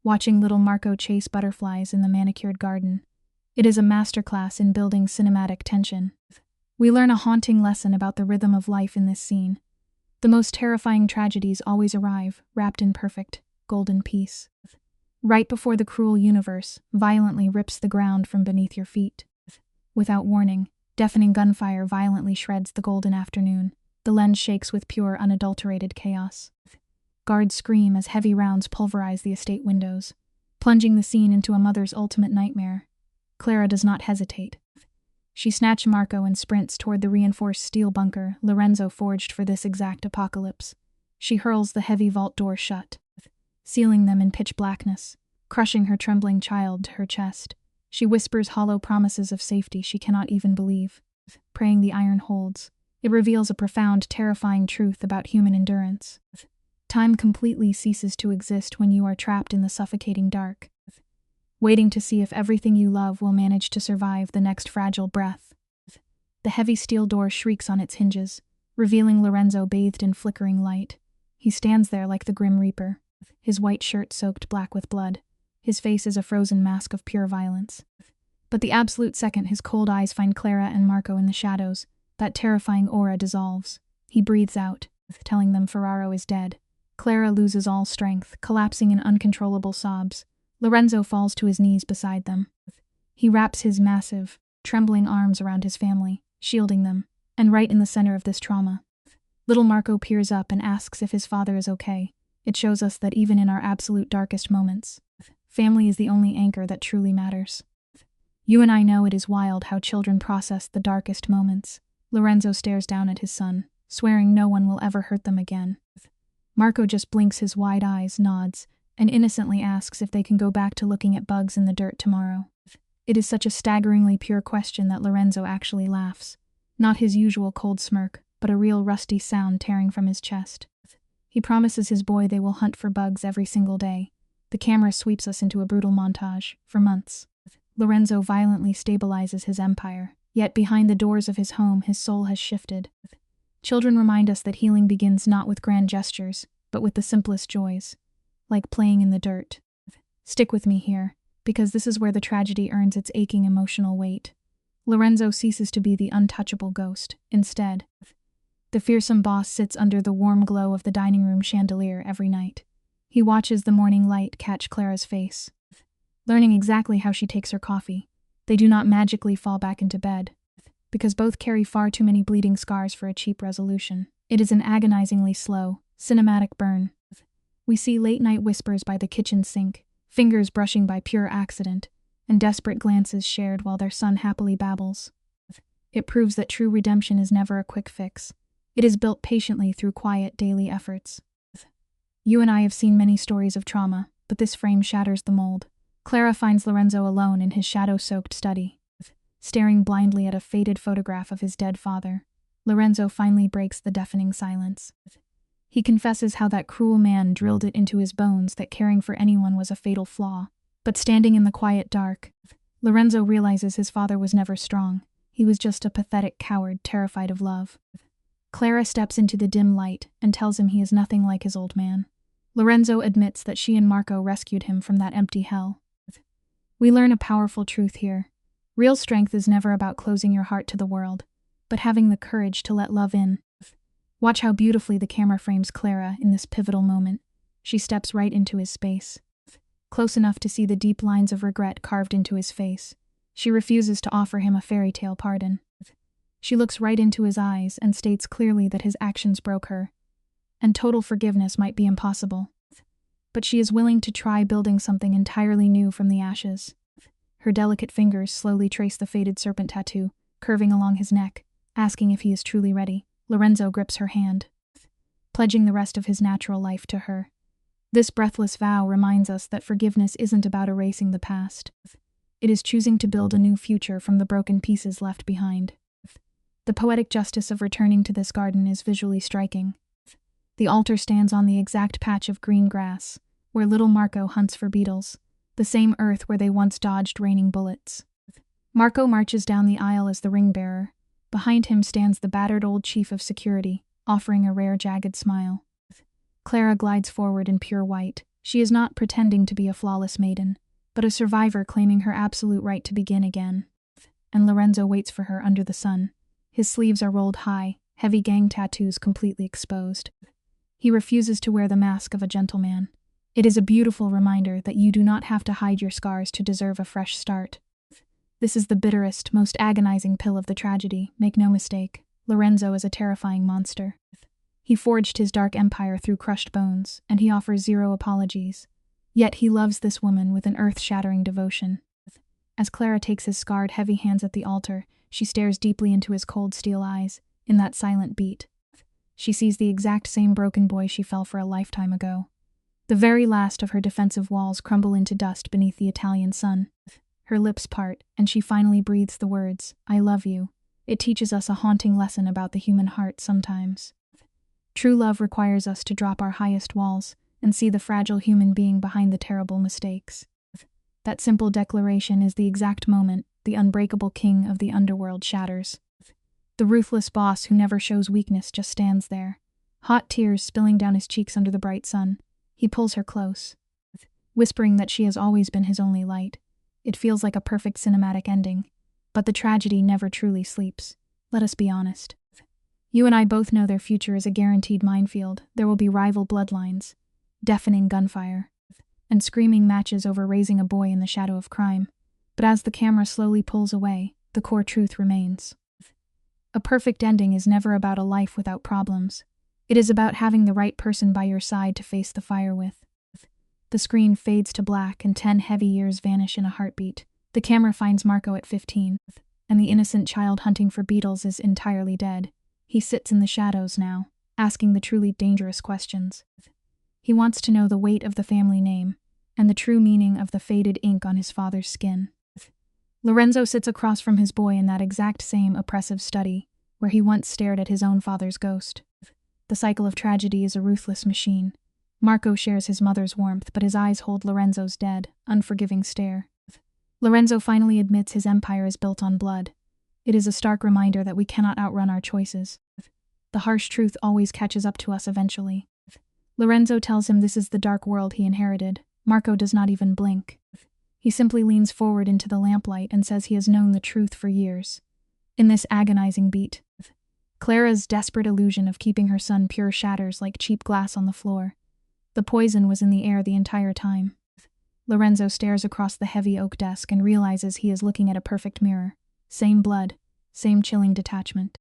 watching little Marco chase butterflies in the manicured garden. It is a masterclass in building cinematic tension. We learn a haunting lesson about the rhythm of life in this scene. The most terrifying tragedies always arrive, wrapped in perfect, golden peace. Right before the cruel universe violently rips the ground from beneath your feet. Without warning, deafening gunfire violently shreds the golden afternoon. The lens shakes with pure, unadulterated chaos. Guards scream as heavy rounds pulverize the estate windows, plunging the scene into a mother's ultimate nightmare. Clara does not hesitate. She snatches Marco and sprints toward the reinforced steel bunker Lorenzo forged for this exact apocalypse. She hurls the heavy vault doors shut, sealing them in pitch blackness, crushing her trembling child to her chest. She whispers hollow promises of safety she cannot even believe. Praying the iron holds, it reveals a profound, terrifying truth about human endurance. Time completely ceases to exist when you are trapped in the suffocating dark, waiting to see if everything you love will manage to survive the next fragile breath. The heavy steel door shrieks on its hinges, revealing Lorenzo bathed in flickering light. He stands there like the Grim Reaper, his white shirt soaked black with blood. His face is a frozen mask of pure violence. But the absolute second his cold eyes find Clara and Marco in the shadows, that terrifying aura dissolves. He breathes out, telling them Ferraro is dead. Clara loses all strength, collapsing in uncontrollable sobs. Lorenzo falls to his knees beside them. He wraps his massive, trembling arms around his family, shielding them, and right in the center of this trauma, little Marco peers up and asks if his father is okay. It shows us that even in our absolute darkest moments, family is the only anchor that truly matters. You and I know it is wild how children process the darkest moments. Lorenzo stares down at his son, swearing no one will ever hurt them again. Marco just blinks his wide eyes, nods, and innocently asks if they can go back to looking at bugs in the dirt tomorrow. It is such a staggeringly pure question that Lorenzo actually laughs. Not his usual cold smirk, but a real rusty sound tearing from his chest. He promises his boy they will hunt for bugs every single day. The camera sweeps us into a brutal montage. For months, Lorenzo violently stabilizes his empire, yet behind the doors of his home his soul has shifted. Children remind us that healing begins not with grand gestures, but with the simplest joys, like playing in the dirt. Stick with me here, because this is where the tragedy earns its aching emotional weight. Lorenzo ceases to be the untouchable ghost. Instead, the fearsome boss sits under the warm glow of the dining room chandelier every night. He watches the morning light catch Clara's face, learning exactly how she takes her coffee. They do not magically fall back into bed, because both carry far too many bleeding scars for a cheap resolution. It is an agonizingly slow, cinematic burn. We see late-night whispers by the kitchen sink, fingers brushing by pure accident, and desperate glances shared while their son happily babbles. It proves that true redemption is never a quick fix. It is built patiently through quiet, daily efforts. You and I have seen many stories of trauma, but this frame shatters the mold. Clara finds Lorenzo alone in his shadow-soaked study, staring blindly at a faded photograph of his dead father. Lorenzo finally breaks the deafening silence. He confesses how that cruel man drilled it into his bones that caring for anyone was a fatal flaw. But standing in the quiet dark, Lorenzo realizes his father was never strong. He was just a pathetic coward terrified of love. Clara steps into the dim light and tells him he is nothing like his old man. Lorenzo admits that she and Marco rescued him from that empty hell. We learn a powerful truth here. Real strength is never about closing your heart to the world, but having the courage to let love in. Watch how beautifully the camera frames Clara in this pivotal moment. She steps right into his space, close enough to see the deep lines of regret carved into his face. She refuses to offer him a fairy tale pardon. She looks right into his eyes and states clearly that his actions broke her, and total forgiveness might be impossible. But she is willing to try building something entirely new from the ashes. Her delicate fingers slowly trace the faded serpent tattoo, curving along his neck, asking if he is truly ready. Lorenzo grips her hand, pledging the rest of his natural life to her. This breathless vow reminds us that forgiveness isn't about erasing the past. It is choosing to build a new future from the broken pieces left behind. The poetic justice of returning to this garden is visually striking. The altar stands on the exact patch of green grass, where little Marco hunts for beetles, the same earth where they once dodged raining bullets. Marco marches down the aisle as the ring-bearer. Behind him stands the battered old chief of security, offering a rare jagged smile. Clara glides forward in pure white. She is not pretending to be a flawless maiden, but a survivor claiming her absolute right to begin again. And Lorenzo waits for her under the sun. His sleeves are rolled high, heavy gang tattoos completely exposed. He refuses to wear the mask of a gentleman. It is a beautiful reminder that you do not have to hide your scars to deserve a fresh start. This is the bitterest, most agonizing pill of the tragedy, make no mistake. Lorenzo is a terrifying monster. He forged his dark empire through crushed bones, and he offers zero apologies. Yet he loves this woman with an earth-shattering devotion. As Clara takes his scarred, heavy hands at the altar, she stares deeply into his cold steel eyes. In that silent beat, she sees the exact same broken boy she fell for a lifetime ago. The very last of her defensive walls crumble into dust beneath the Italian sun. Her lips part, and she finally breathes the words, "I love you." It teaches us a haunting lesson about the human heart sometimes. True love requires us to drop our highest walls and see the fragile human being behind the terrible mistakes. That simple declaration is the exact moment the unbreakable king of the underworld shatters. The ruthless boss who never shows weakness just stands there, hot tears spilling down his cheeks under the bright sun. He pulls her close, whispering that she has always been his only light. It feels like a perfect cinematic ending, but the tragedy never truly sleeps. Let us be honest. You and I both know their future is a guaranteed minefield. There will be rival bloodlines, deafening gunfire, and screaming matches over raising a boy in the shadow of crime. But as the camera slowly pulls away, the core truth remains. A perfect ending is never about a life without problems. It is about having the right person by your side to face the fire with. The screen fades to black and 10 heavy years vanish in a heartbeat. The camera finds Marco at 15, and the innocent child hunting for beetles is entirely dead. He sits in the shadows now, asking the truly dangerous questions. He wants to know the weight of the family name, and the true meaning of the faded ink on his father's skin. Lorenzo sits across from his boy in that exact same oppressive study, where he once stared at his own father's ghost. The cycle of tragedy is a ruthless machine. Marco shares his mother's warmth, but his eyes hold Lorenzo's dead, unforgiving stare. Lorenzo finally admits his empire is built on blood. It is a stark reminder that we cannot outrun our choices. The harsh truth always catches up to us eventually. Lorenzo tells him this is the dark world he inherited. Marco does not even blink. He simply leans forward into the lamplight and says he has known the truth for years. In this agonizing beat, Clara's desperate illusion of keeping her son pure shatters like cheap glass on the floor. The poison was in the air the entire time. Lorenzo stares across the heavy oak desk and realizes he is looking at a perfect mirror. Same blood, same chilling detachment.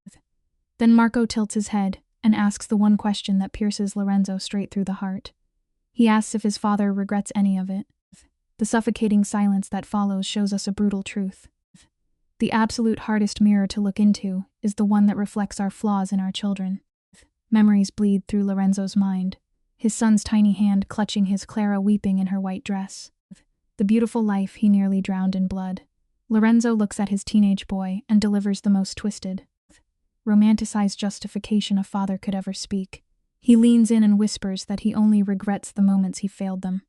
Then Marco tilts his head and asks the one question that pierces Lorenzo straight through the heart. He asks if his father regrets any of it. The suffocating silence that follows shows us a brutal truth. The absolute hardest mirror to look into is the one that reflects our flaws in our children. Memories bleed through Lorenzo's mind. His son's tiny hand clutching his Clara weeping in her white dress. The beautiful life he nearly drowned in blood. Lorenzo looks at his teenage boy and delivers the most twisted, romanticized justification a father could ever speak. He leans in and whispers that he only regrets the moments he failed them,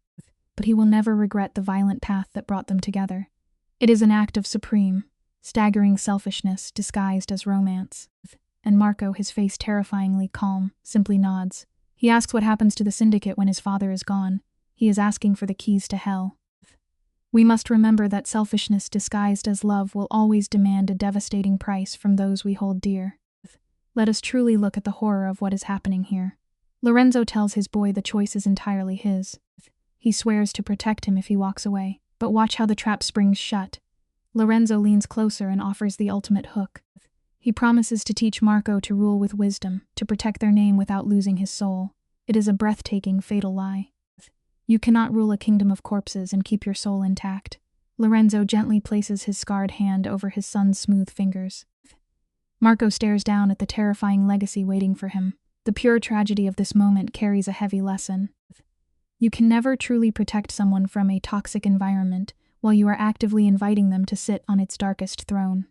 but he will never regret the violent path that brought them together. It is an act of supreme, staggering selfishness disguised as romance. And Marco, his face terrifyingly calm, simply nods. He asks what happens to the syndicate when his father is gone. He is asking for the keys to hell. We must remember that selfishness disguised as love will always demand a devastating price from those we hold dear. Let us truly look at the horror of what is happening here. Lorenzo tells his boy the choice is entirely his. He swears to protect him if he walks away, but watch how the trap springs shut. Lorenzo leans closer and offers the ultimate hook. He promises to teach Marco to rule with wisdom, to protect their name without losing his soul. It is a breathtaking, fatal lie. You cannot rule a kingdom of corpses and keep your soul intact. Lorenzo gently places his scarred hand over his son's smooth fingers. Marco stares down at the terrifying legacy waiting for him. The pure tragedy of this moment carries a heavy lesson. You can never truly protect someone from a toxic environment while you are actively inviting them to sit on its darkest throne.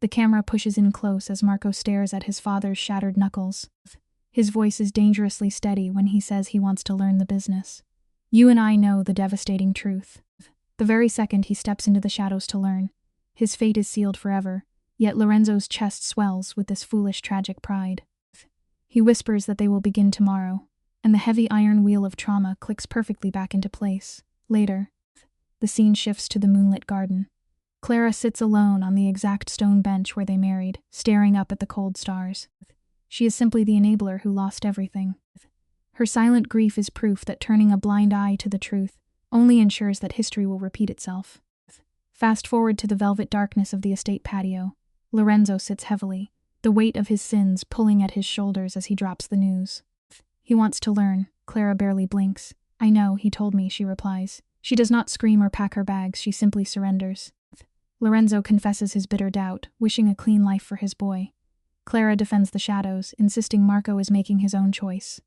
The camera pushes in close as Marco stares at his father's shattered knuckles. His voice is dangerously steady when he says he wants to learn the business. You and I know the devastating truth. The very second he steps into the shadows to learn, his fate is sealed forever, yet Lorenzo's chest swells with this foolish tragic pride. He whispers that they will begin tomorrow, and the heavy iron wheel of trauma clicks perfectly back into place. Later, the scene shifts to the moonlit garden. Clara sits alone on the exact stone bench where they married, staring up at the cold stars. She is simply the enabler who lost everything. Her silent grief is proof that turning a blind eye to the truth only ensures that history will repeat itself. Fast forward to the velvet darkness of the estate patio. Lorenzo sits heavily, the weight of his sins pulling at his shoulders as he drops the news. He wants to learn. Clara barely blinks. I know, he told me, she replies. She does not scream or pack her bags, she simply surrenders. Lorenzo confesses his bitter doubt, wishing a clean life for his boy. Clara defends the shadows, insisting Marco is making his own choice.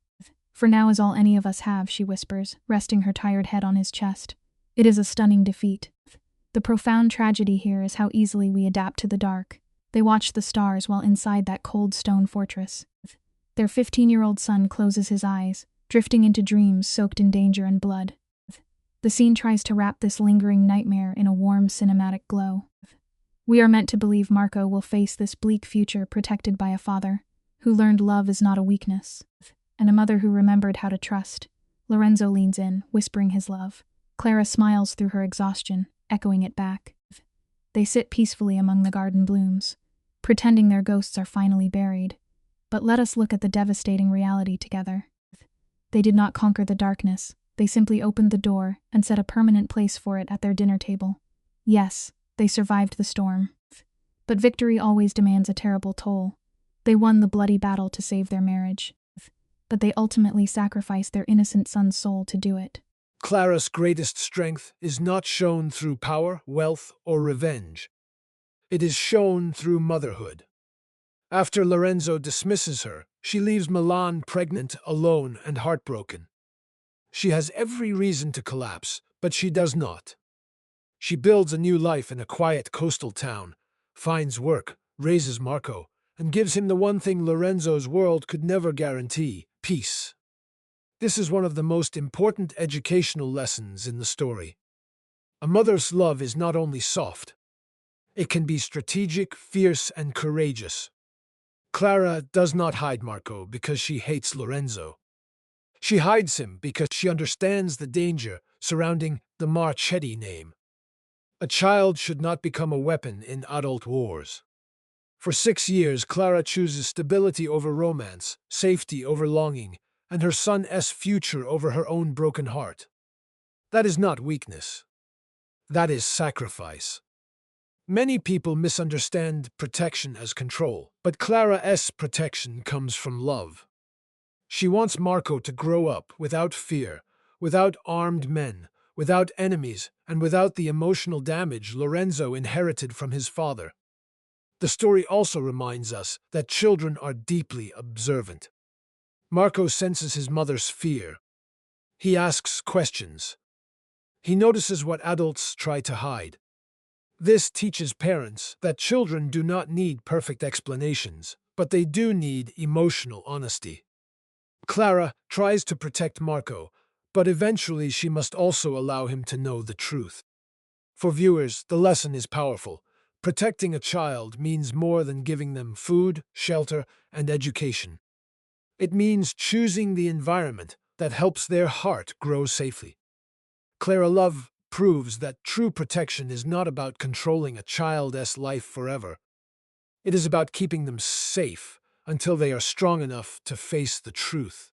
For now is all any of us have, she whispers, resting her tired head on his chest. It is a stunning defeat. The profound tragedy here is how easily we adapt to the dark. They watch the stars while inside that cold stone fortress. Their 15-year-old son closes his eyes, drifting into dreams soaked in danger and blood. The scene tries to wrap this lingering nightmare in a warm cinematic glow. We are meant to believe Marco will face this bleak future protected by a father who learned love is not a weakness, and a mother who remembered how to trust. Lorenzo leans in, whispering his love. Clara smiles through her exhaustion, echoing it back. They sit peacefully among the garden blooms, pretending their ghosts are finally buried. But let us look at the devastating reality together. They did not conquer the darkness. They simply opened the door and set a permanent place for it at their dinner table. Yes, they survived the storm. But victory always demands a terrible toll. They won the bloody battle to save their marriage. But they ultimately sacrificed their innocent son's soul to do it. Clara's greatest strength is not shown through power, wealth, or revenge. It is shown through motherhood. After Lorenzo dismisses her, she leaves Milan pregnant, alone, and heartbroken. She has every reason to collapse, but she does not. She builds a new life in a quiet coastal town, finds work, raises Marco, and gives him the one thing Lorenzo's world could never guarantee: peace. This is one of the most important educational lessons in the story. A mother's love is not only soft. It can be strategic, fierce, and courageous. Clara does not hide Marco because she hates Lorenzo. She hides him because she understands the danger surrounding the Marchetti name. A child should not become a weapon in adult wars. For 6 years, Clara chooses stability over romance, safety over longing, and her son's future over her own broken heart. That is not weakness. That is sacrifice. Many people misunderstand protection as control, but Clara's protection comes from love. She wants Marco to grow up without fear, without armed men, without enemies, and without the emotional damage Lorenzo inherited from his father. The story also reminds us that children are deeply observant. Marco senses his mother's fear. He asks questions. He notices what adults try to hide. This teaches parents that children do not need perfect explanations, but they do need emotional honesty. Clara tries to protect Marco, but eventually she must also allow him to know the truth. For viewers, the lesson is powerful. Protecting a child means more than giving them food, shelter, and education. It means choosing the environment that helps their heart grow safely. Clara Love proves that true protection is not about controlling a child's life forever. It is about keeping them safe until they are strong enough to face the truth.